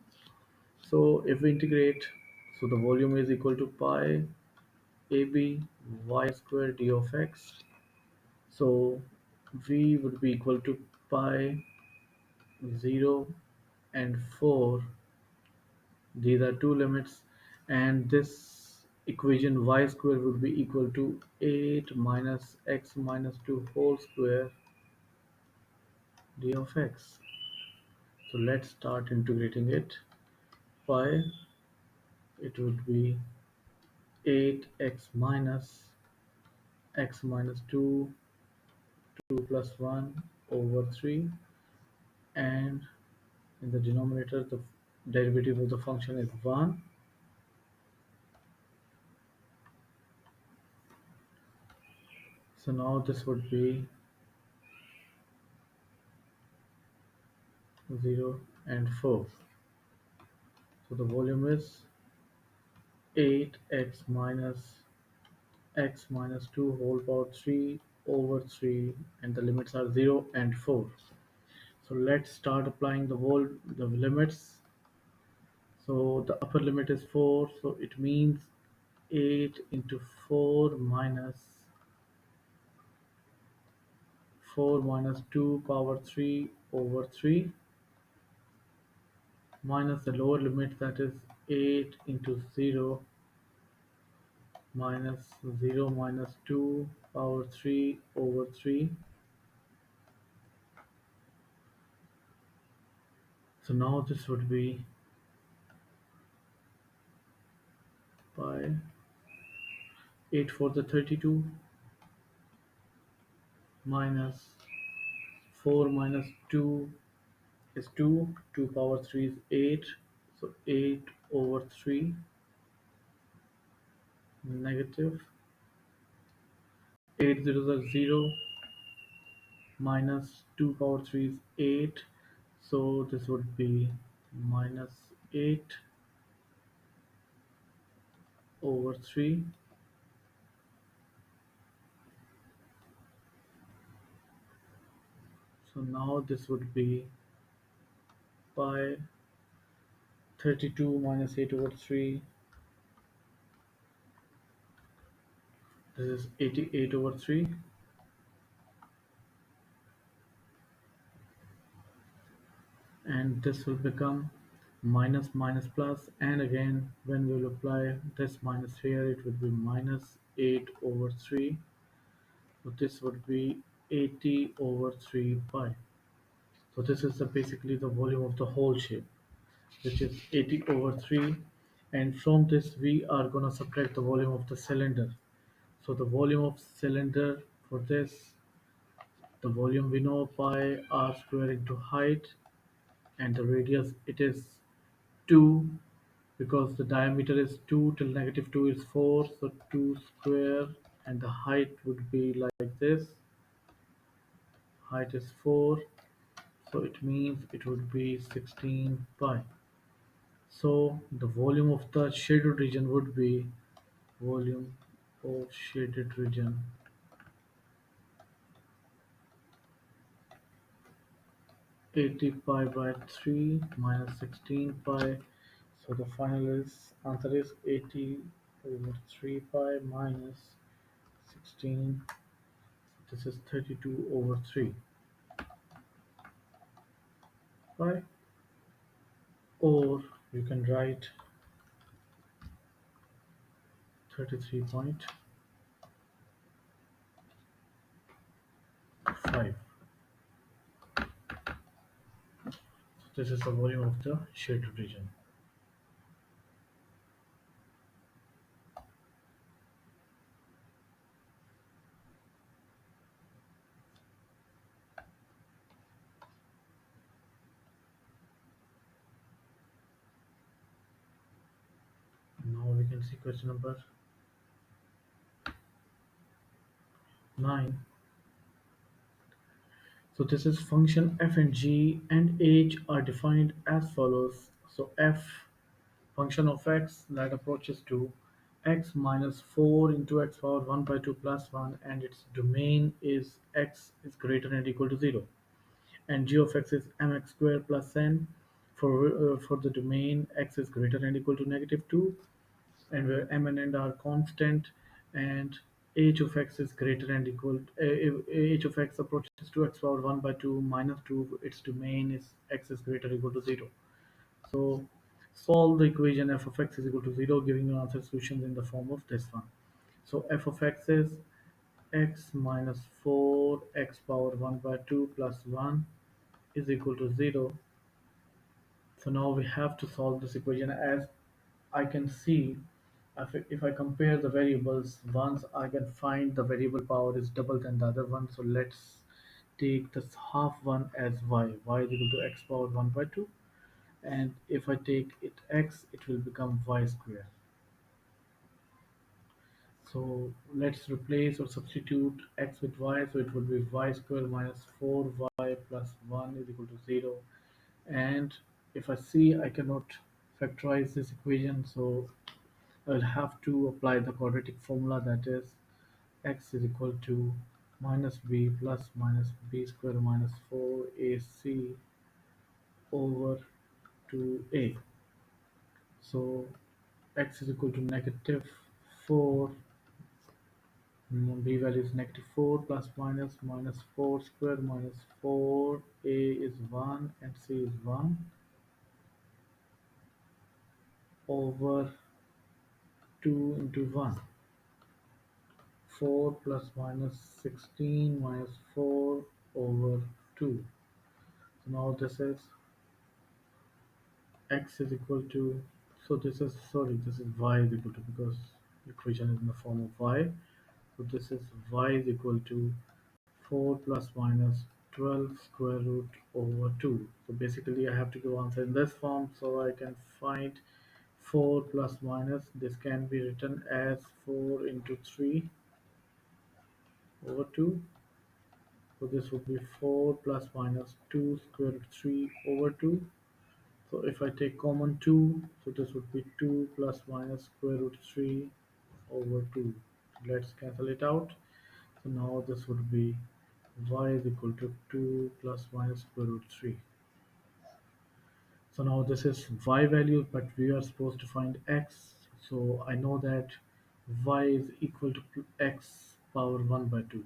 So if we integrate, so the volume is equal to pi ab y square d of x. So v would be equal to pi 0 and 4. These are two limits, and this equation y square would be equal to 8 minus x minus 2 whole square d of x. So let's start integrating it. Pi, it would be 8x minus x minus 2, 2 plus 1 over 3, and in the denominator the derivative of the function is 1. So now this would be 0 and 4. So the volume is 8x minus x minus 2 whole power 3 over 3, and the limits are 0 and 4. So let's start applying the limits. So the upper limit is 4, so it means 8 into 4 minus 4 minus 2 power 3 over 3, minus the lower limit, that is 8 into 0 minus 0 minus 2 power 3 over 3. So now this would be pi 8 for the 32 minus 4 minus 2 is 2, 2 power 3 is 8, so 8 over 3 negative 8 zeros are 0 minus 2 power 3 is 8, so this would be minus 8 over 3. So now this would be pi 32 minus 8 over 3, this is 88 over 3, and this will become minus minus plus, and again when we will apply this minus here it would be minus 8 over 3, so this would be 80 over 3 pi. So this is basically the volume of the whole shape, which is 80 over 3, and from this we are going to subtract the volume of the cylinder. So the volume of cylinder for this, the volume we know pi r square into height, and the radius it is 2, because the diameter is 2 till negative 2 is 4, so 2 square, and the height would be like this, height is 4, so it means it would be 16 pi. So the volume of the shaded region would be volume of shaded region 80 pi by 3 minus 16 pi. So the final answer is 80 over 3 pi minus 16. This is 32 over 3 pi, or you can write 33.5. This is the volume of the shaded region. Now we can see question number 9. So this is function f and g and h are defined as follows. So f, function of x that approaches to x minus 4 into x power 1 by 2 plus 1, and its domain is x is greater than or equal to 0. And g of x is mx squared plus n for the domain x is greater than or equal to negative 2, and where m and n are constant, and h of x is greater than or equal if h of x approaches to x power 1 by 2 minus 2, its domain is x is greater or equal to 0. So solve the equation f of x is equal to 0, giving you answer solutions in the form of this one. So f of x is x minus 4 x power 1 by 2 plus 1, is equal to 0. So now we have to solve this equation. As I can see, if I compare the variables, once I can find the variable power is double than the other one. So let's take this half one as y is equal to x power 1 by 2. And if I take it x, it will become y square. So let's replace or substitute x with y. So it would be y square minus 4y plus 1 is equal to 0. And if I see I cannot factorize this equation, so I'll have to apply the quadratic formula, that is x is equal to minus b plus minus b square minus 4ac over 2a. So x is equal to negative 4. B value is negative 4 plus minus minus 4 square minus 4 a is 1 and c is 1 over 2 into 1. 4 plus minus 16 minus 4 over 2. So now this is x is equal to, so this is, sorry, this is y is equal to, because equation is in the form of y. So this is y is equal to 4 plus minus 12 square root over 2. So basically I have to give answer in this form, so I can find 4 plus minus, this can be written as 4 into 3 over 2. So this would be 4 plus minus 2 square root 3 over 2. So if I take common 2, so this would be 2 plus minus square root 3 over 2. Let's cancel it out. So now this would be y is equal to 2 plus minus square root 3. So now this is y value, but we are supposed to find x. So I know that y is equal to x power 1 by 2.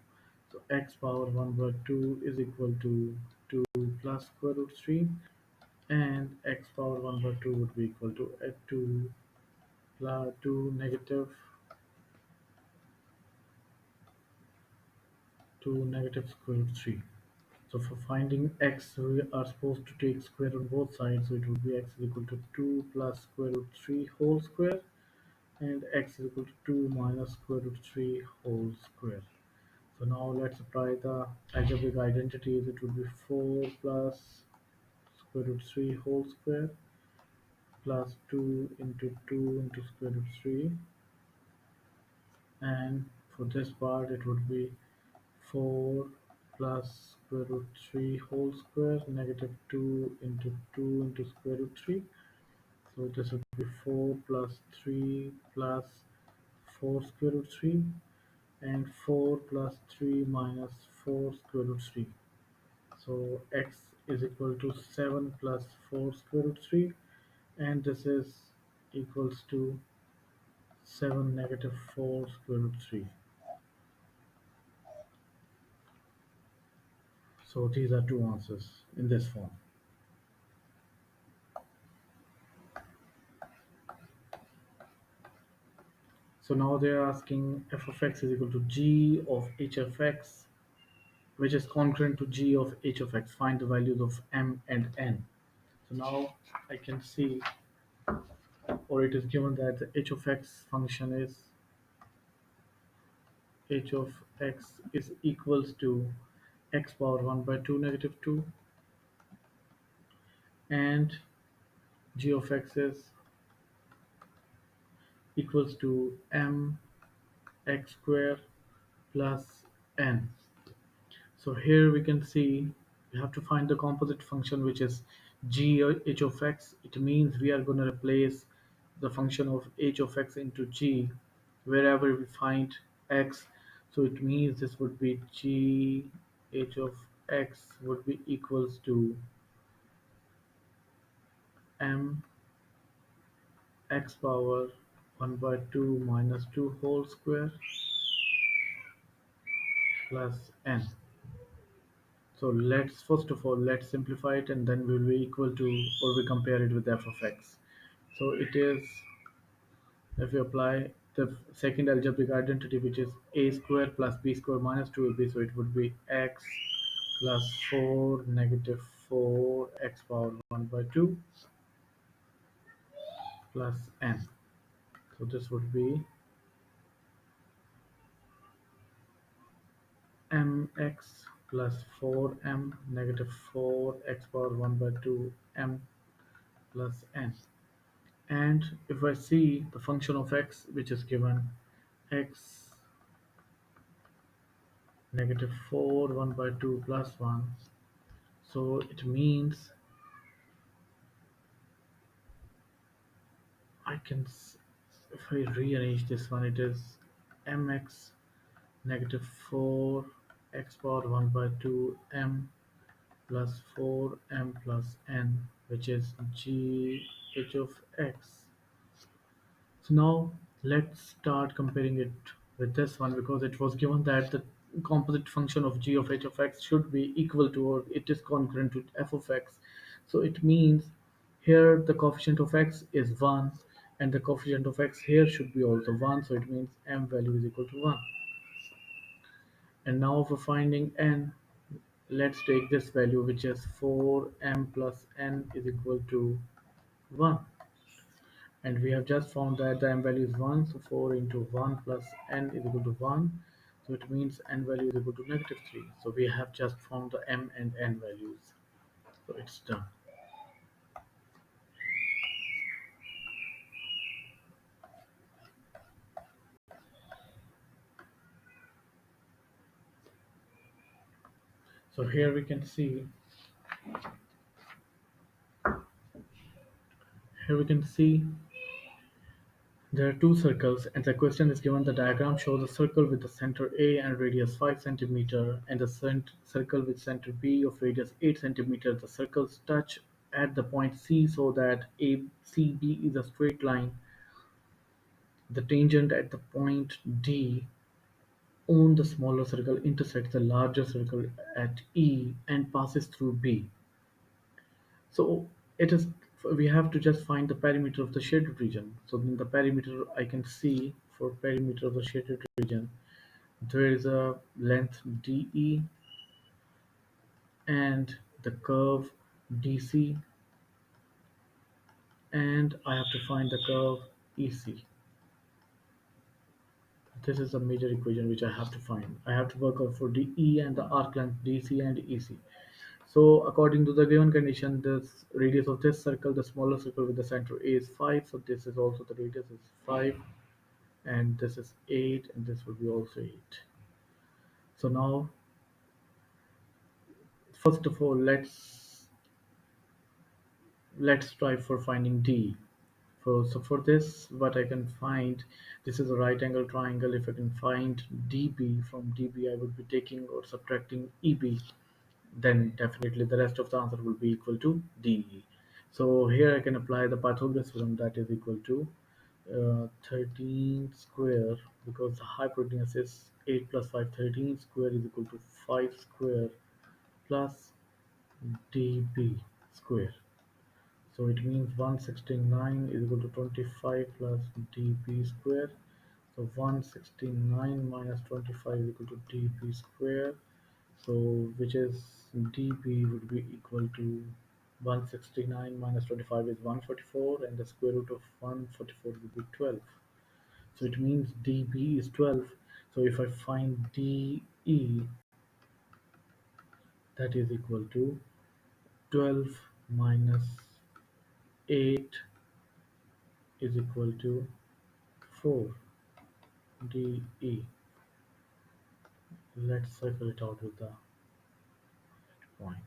So x power 1 by 2 is equal to 2 plus square root 3, and x power 1 by 2 would be equal to 2 plus 2 negative 2 negative square root 3. So for finding x, we are supposed to take square on both sides. So it would be x is equal to 2 plus square root 3 whole square, and x is equal to 2 minus square root 3 whole square. So now let's apply the algebraic identities. It would be 4 plus square root 3 whole square plus 2 into 2 into square root 3, and for this part it would be 4 plus square root 3 whole square negative 2 into 2 into square root 3. So this would be 4 plus 3 plus 4 square root 3, and 4 plus 3 minus 4 square root 3. So x is equal to 7 plus 4 square root 3, and this is equals to 7 negative 4 square root 3. So these are two answers in this form. So now they are asking f of x is equal to g of h of x, which is concurrent to g of h of x. Find the values of m and n. So now I can see, or it is given that the h of x function is h of x is equals to x power 1 by 2 negative 2, and g of x is equals to m x square plus n. So here we can see we have to find the composite function, which is g h of x. It means we are going to replace the function of h of x into g wherever we find x. So it means this would be g h of x would be equals to m x power 1 by 2 minus 2 whole square plus n. So let's first of all let's simplify it, and then we'll be equal to, or we compare it with f of x. So it is, if you apply the second algebraic identity, which is a square plus b square minus 2ab, so it would be x plus 4 negative 4 x power 1 by 2 plus n. So this would be mx plus 4m negative 4 x power 1 by 2 m plus n. And if I see the function of x which is given x negative 4 1 by 2 plus 1, so it means I can if I rearrange this one, it is mx negative 4 x power 1 by 2 m plus 4m plus n, which is g h of x. So now let's start comparing it with this one, because it was given that the composite function of g of h of x should be equal to, or it is congruent to, f of x. So it means here the coefficient of x is 1, and the coefficient of x here should be also 1, so it means m value is equal to 1. And now for finding n, let's take this value, which is 4m plus n is equal to 1. And we have just found that the m value is 1, so 4 into 1 plus n is equal to 1. So it means n value is equal to negative 3. So we have just found the m and n values. So it's done. So here we can see there are two circles, and the question is given. The diagram shows a circle with the center A and radius 5 centimeter, and the circle with center B of radius 8 centimeter. The circles touch at the point C so that ACB is a straight line. The tangent at the point D on the smaller circle intersects the larger circle at E and passes through B. So it is we have to just find the perimeter of the shaded region. So in the perimeter, I can see for perimeter of the shaded region, there is a length DE and the curve DC, and I have to find the curve EC. This is a major equation which I have to find. I have to work out for DE and the arc length DC and EC. So according to the given condition, this radius of this circle, the smaller circle with the center A, is 5. So this is also the radius is 5, and this is 8, and this will be also 8. So now, first of all, let's try for finding D. So for this, what I can find, this is a right angle triangle. If I can find DB, from DB I would be taking or subtracting EB, then definitely the rest of the answer will be equal to DE. So here I can apply the Pythagoras theorem, that is equal to 13 square, because the hypotenuse is 8 plus 5. 13 square is equal to 5 square plus dB square. So it means 169 is equal to 25 plus dB square. So 169 minus 25 is equal to dB square. So which is dB would be equal to 169 minus 25 is 144, and the square root of 144 would be 12. So it means dB is 12. So if I find dE, that is equal to 12 minus 8 is equal to 4 dE. Let's circle it out with the point.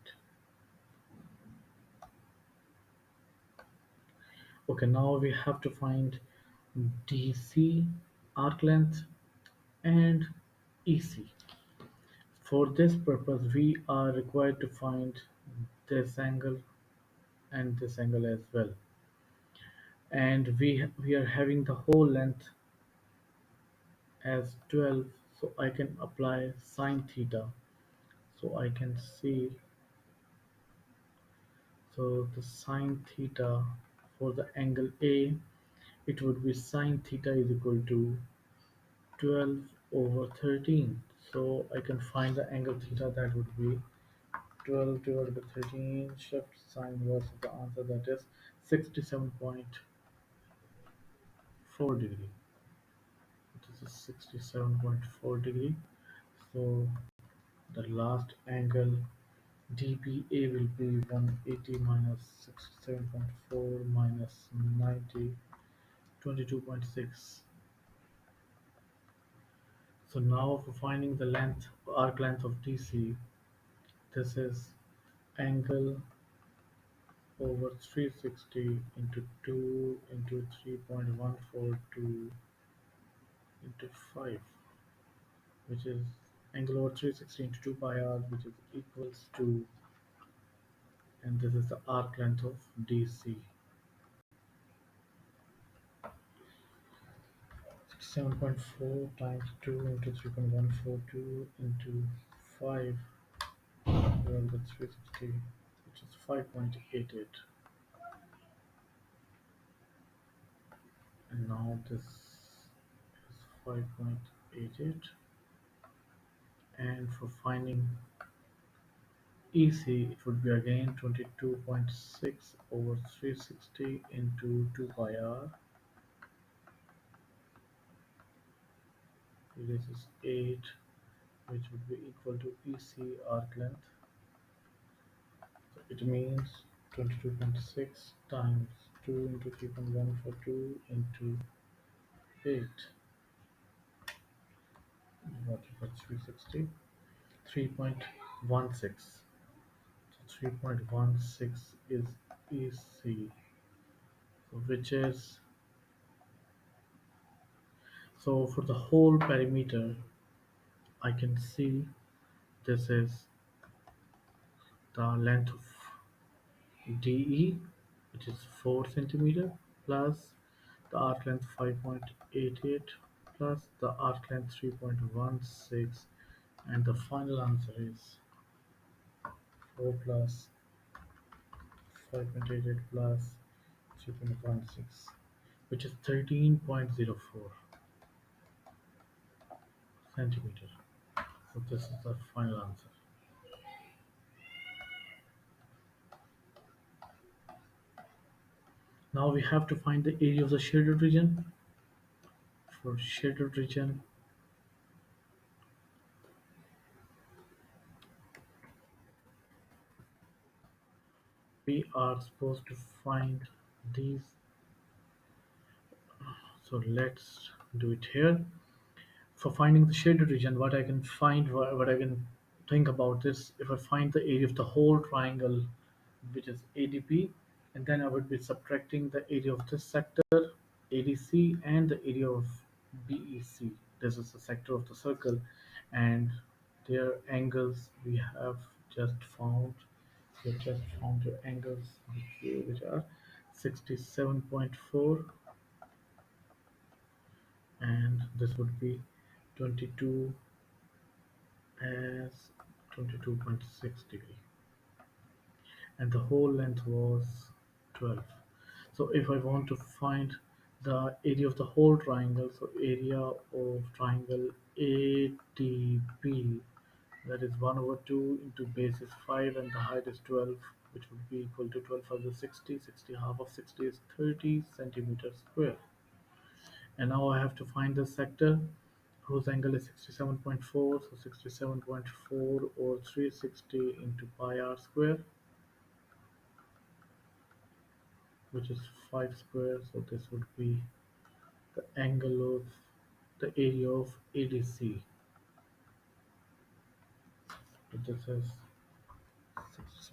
Okay, now we have to find DC, arc length, and EC. For this purpose, we are required to find this angle and this angle as well. And we are having the whole length as 12, so I can apply sine theta. So I can see, so the sine theta for the angle A, it would be sine theta is equal to 12 over 13. So I can find the angle theta, that would be 12 divided by 13, shift sign versus the answer, that is 67.4 degree. This is 67.4 degree. So the last angle DBA will be 180 minus 67.4 minus 90, 22.6. So now for finding the length, arc length of DC, this is angle over 360 into 2 into 3.142 into 5, which is angle over 360 into 2 pi r, which is equals to, and this is the arc length of DC. 67.4 times 2 into 3.142 into 5 divided by 360, which is 5.88. And now this is 5.88. And for finding EC, it would be again 22.6 over 360 into 2 pi r. This is 8, which would be equal to EC arc length. So it means 22.6 times 2 into 3.142 into 8 divided by 360, 3.16. So 3.16 is EC, which is, so for the whole perimeter, I can see this is the length of DE, which is 4 centimeter, plus the arc length 5.88, plus the arc length 3.16, and the final answer is 4 plus 5.88 plus 3.16, which is 13.04 centimeter. So this is the final answer. Now we have to find the area of the shaded region. For shaded region, we are supposed to find these. So let's do it here. For finding the shaded region, what I can find, what I can think about this, if I find the area of the whole triangle, which is ADP, and then I would be subtracting the area of this sector, ADC, and the area of BEC. This is the sector of the circle, and their angles we have just found. We have just found the angles which are 67.4, and this would be 22 as 22.6 degree, and the whole length was 12. So if I want to find the area of the whole triangle, so area of triangle ATB, that is 1 over 2 into base is 5 and the height is 12, which would be equal to 12 over 60. 60 half of 60 is 30 centimeters square. And now I have to find the sector whose angle is 67.4. So 67.4 or 360 into pi r square, which is 5 square. So this would be the angle of the area of ADC. So this is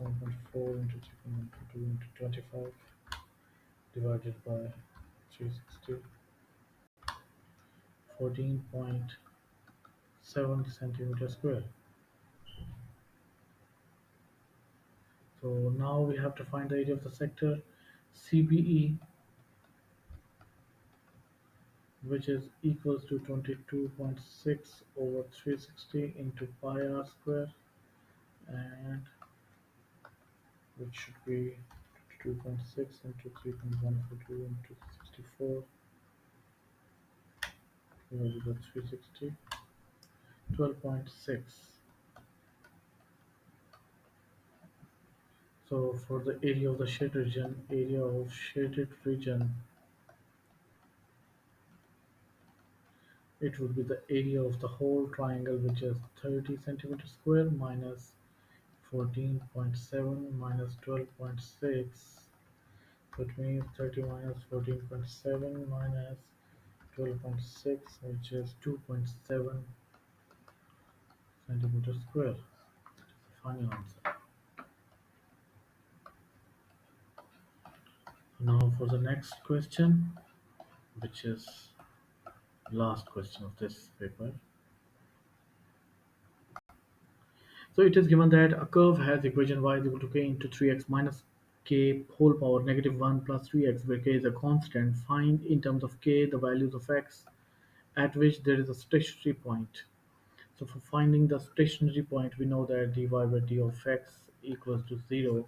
67.4 into 3.2 into 25 divided by 360, 14.7 centimeters square. So now we have to find the area of the sector CBE, which is equals to 22.6 over 360 into pi r square, and which should be 22.6 into 3.142 into 64 divided by 360, 12.6. So for the area of shaded region, it would be the area of the whole triangle, which is 30 centimeters square minus 14.7 minus 12.6. So it means 30 minus 14.7 minus 12.6, which is 2.7 centimeters square. Final answer. Now for the next question, which is last question of this paper. So it is given that a curve has equation y is equal to k into 3x minus k whole power negative 1 plus 3x, where k is a constant. Find in terms of k the values of x at which there is a stationary point. So for finding the stationary point, we know that dy by d of x equals to 0.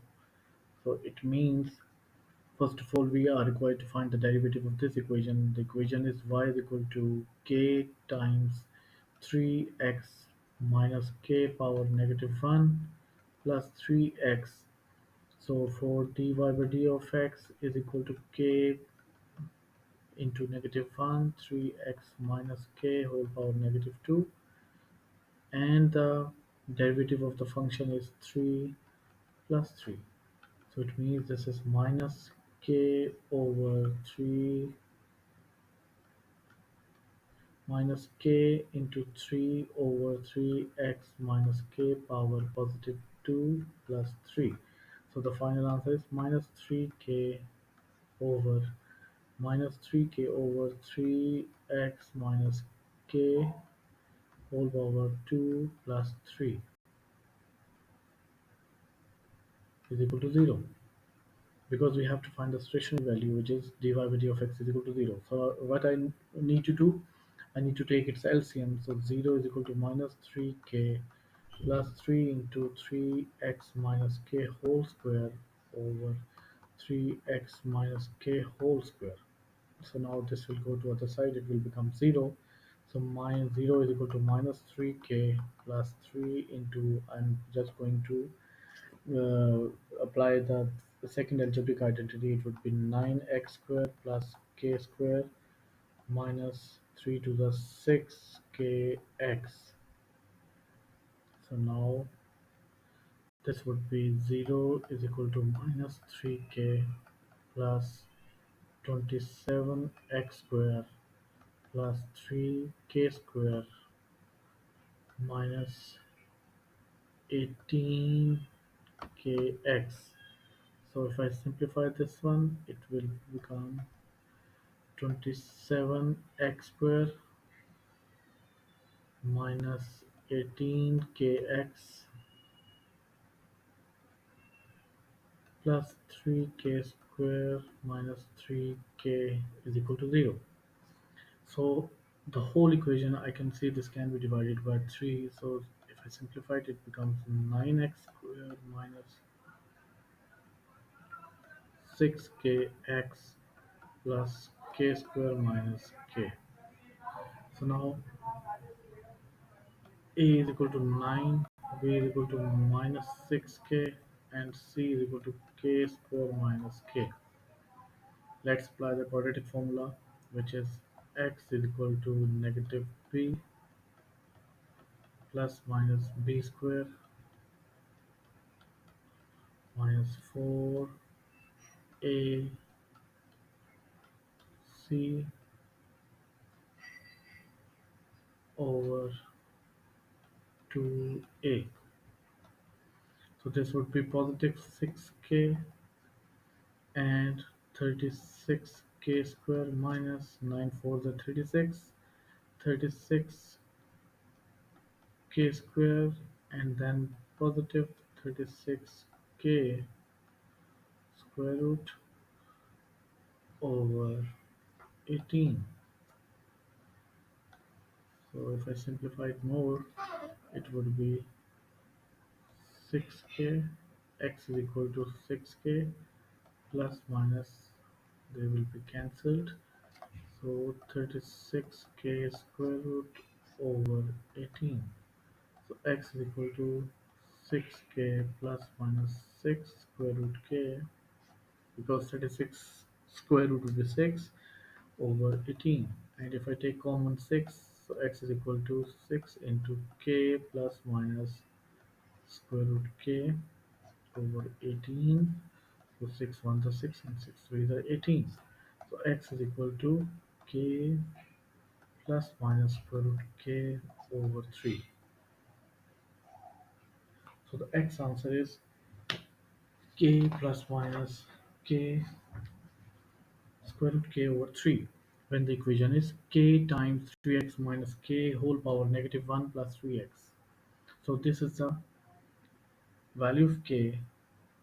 So it means, first of all, we are required to find the derivative of this equation. The equation is y is equal to k times 3x minus k power negative 1 plus 3x. So for dy by d of x is equal to k into negative 1, 3x minus k whole power negative 2, and the derivative of the function is 3 plus 3. So it means this is minus k over 3 minus k into 3 over 3x minus k power positive 2 plus 3. So the final answer is over minus 3k over 3x minus k whole power 2 plus 3 is equal to 0, because we have to find the stationary value, which is dy by d of x is equal to 0. So what I need to do, I need to take its LCM. So 0 is equal to minus 3k plus 3 into 3x minus k whole square over 3x minus k whole square. So now this will go to other side, it will become 0. So minus 0 is equal to minus 3k plus 3 into, I'm just going to apply the second algebraic identity. It would be 9x squared plus k squared minus 3 to the 6 kx. So now this would be 0 is equal to minus 3k plus 27x square plus 3k square minus 18kx. So if I simplify this one, it will become 27x square minus 18kx plus 3k square minus 3k is equal to 0. So the whole equation, I can see this can be divided by 3. So if I simplify it, it becomes 9x square minus 6kx plus k square minus k. So now a is equal to 9, b is equal to minus 6k, and c is equal to k square minus k. Let's apply the quadratic formula, which is x is equal to negative b plus minus b square minus 4ac over 2a. So this would be positive 6k and 36k square minus 9 4s are 36, 36k square, and then positive 36k square root over 18. So if I simplify it more, it would be 6k, x is equal to 6k plus minus, they will be cancelled. So 36k square root over 18. So x is equal to 6k plus minus 6 square root k, because 36 square root would be 6 over 18. And if I take common 6, so x is equal to 6 into k plus minus square root k over 18. So 6 1 are 6 and 6 3 are 18. So x is equal to k plus minus square root k over 3. So the x answer is k plus minus k square root k over 3, when the equation is k times 3x minus k whole power negative 1 plus 3x. So this is the value of k,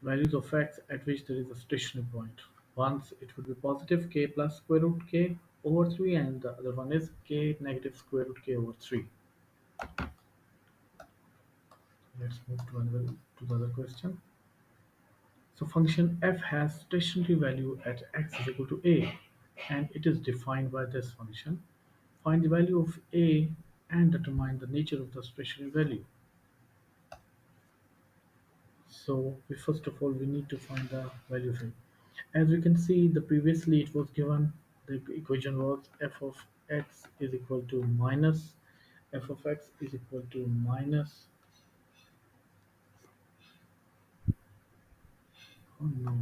values of x at which there is a stationary point. Once it would be positive k plus square root k over 3, and the other one is k negative square root k over 3. Let's move to the other question. So function f has stationary value at x is equal to a, and it is defined by this function. Find the value of a and determine the nature of the stationary value. So we first of all we need to find the value of a. As we can see, the previously it was given, the equation was f of x is equal to minus f of x is equal to minus, oh no,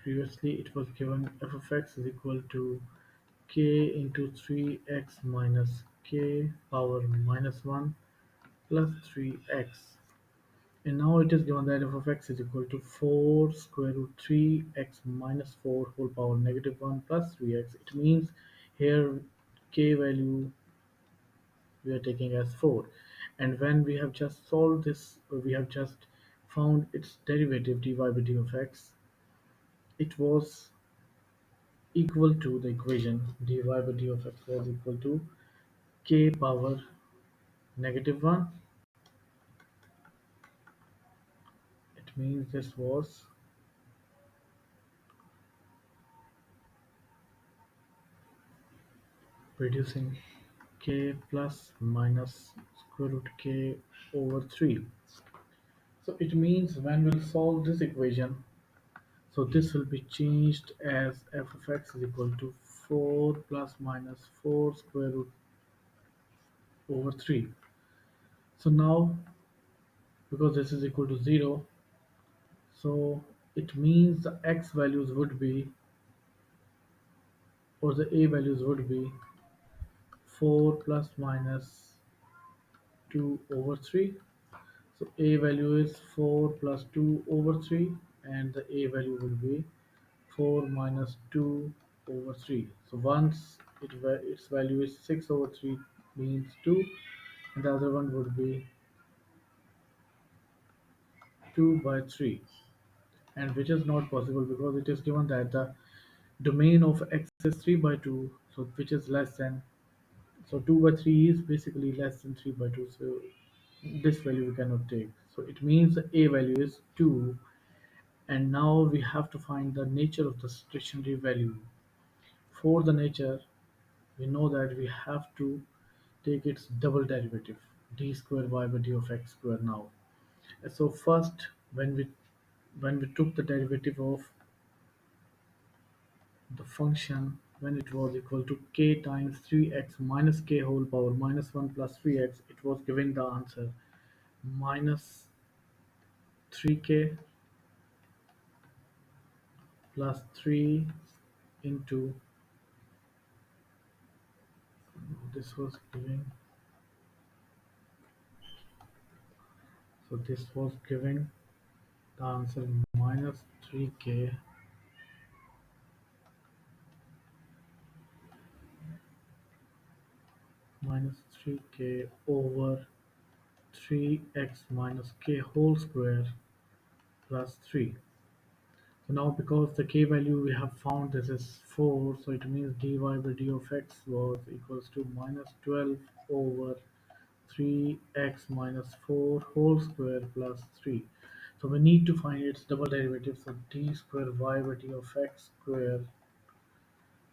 previously it was given f of x is equal to k into 3x minus k power minus 1 plus 3x. And now it is given that f of x is equal to 4 square root 3x minus 4 whole power negative 1 plus 3x. It means here k value we are taking as 4. And when we have just solved this, we have just found its derivative dy by d of x, it was equal to the equation dy by d of x was equal to k power negative 1. It means this was reducing k plus minus square root k over 3. So it means when we'll solve this equation, so this will be changed as f of x is equal to 4 plus minus 4 square root over 3. So now, because this is equal to 0, so it means the x values would be, or the a values would be 4 plus minus 2 over 3. So a value is 4 plus 2 over 3, and the a value will be 4 minus 2 over 3. So once its value is 6 over 3 means 2, and the other one would be 2 by 3, and which is not possible because it is given that the domain of x is 3 by 2, so which is less than, so 2 by 3 is basically less than 3 by 2, so this value we cannot take. So it means the a value is 2, and now we have to find the nature of the stationary value. For the nature, we know that we have to take its double derivative, d square y by d of x square now. So first, when we took the derivative of the function, when it was equal to k times 3x minus k whole power minus 1 plus 3x, it was giving the answer minus 3k plus 3 into, this was giving, so this was giving the answer minus 3k minus 3k over 3x minus k whole square plus 3. So now because the k value we have found this is 4, so it means dy by d of x was equals to minus 12 over 3x minus 4 whole square plus 3. So we need to find its double derivative, so d square y by d of x square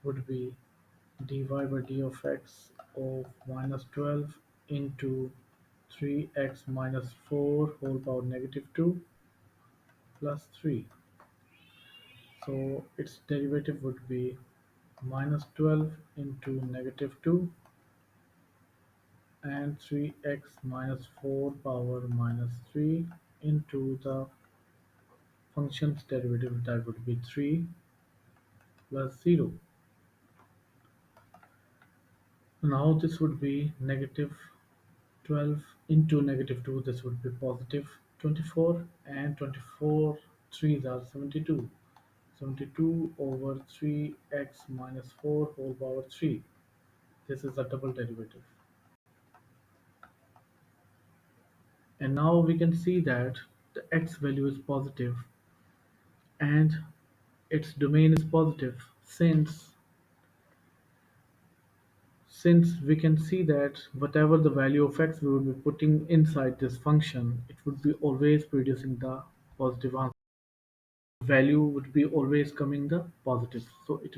would be dy by d of x of minus 12 into 3x minus 4 whole power negative 2 plus 3. So its derivative would be minus 12 into negative 2 and 3x minus 4 power minus 3 into the function's derivative, that would be 3 plus 0. Now this would be negative 12 into negative 2, this would be positive 24, and 24 3s are 72. 72 over 3x minus 4 whole power 3. This is a double derivative. And now we can see that the x value is positive and its domain is positive, since we can see that whatever the value of x we will be putting inside this function, it would be always producing the positive answer. Value would be always coming the positive. So it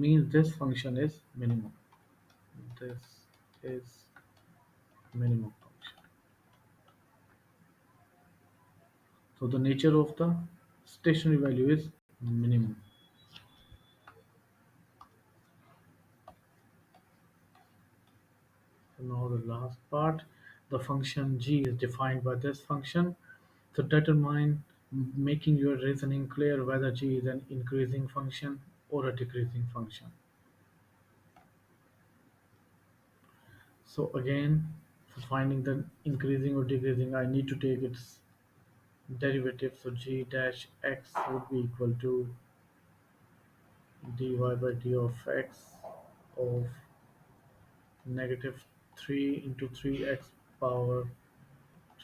means this function is minimum. This is minimum function. So the nature of the stationary value is minimum. So now the last part, the function g is defined by this function. So determine, making your reasoning clear, whether g is an increasing function or a decreasing function. So again, for finding the increasing or decreasing, I need to take its derivative. So g dash x would be equal to dy by d of x of negative 3 into 3x power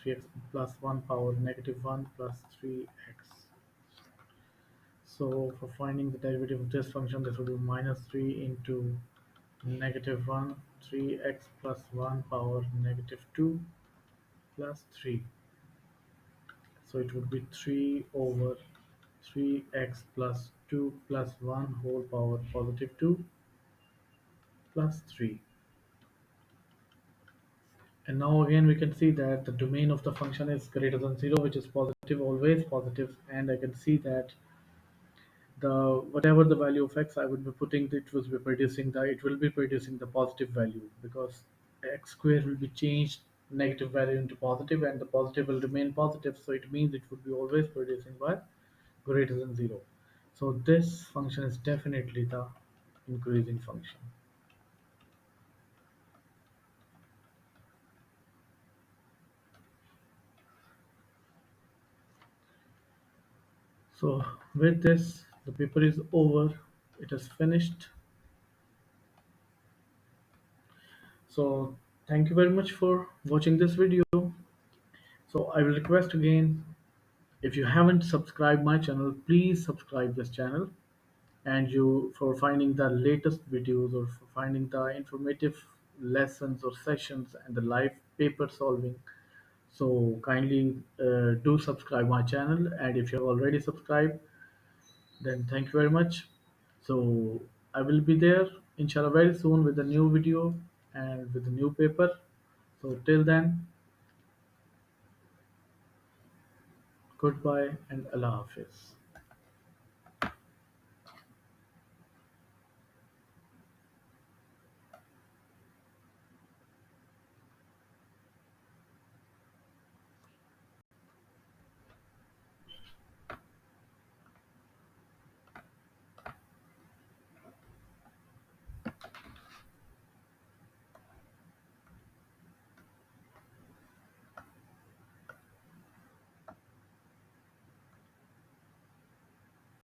3x plus 1 power negative 1 plus 3x. So for finding the derivative of this function, this will be minus 3 into negative 1 3x plus 1 power negative 2 plus 3. So it would be 3 over 3x plus 2 plus 1 whole power positive 2 plus 3. And now again we can see that the domain of the function is greater than 0, which is positive, always positive, and I can see that the whatever the value of x I would be putting, it will be producing the positive value, because x square will be changed negative value into positive and the positive will remain positive, so it means it would be always producing by greater than 0. So this function is definitely the increasing function. So with this, the paper is over, it is finished. So thank you very much for watching this video. So I will request again, if you haven't subscribed my channel, please subscribe this channel, and you for finding the latest videos or for finding the informative lessons or sessions and the live paper solving. So kindly do subscribe my channel, and if you have already subscribed, then thank you very much. So I will be there inshallah very soon with a new video and with a new paper. So till then, goodbye and Allah Hafiz.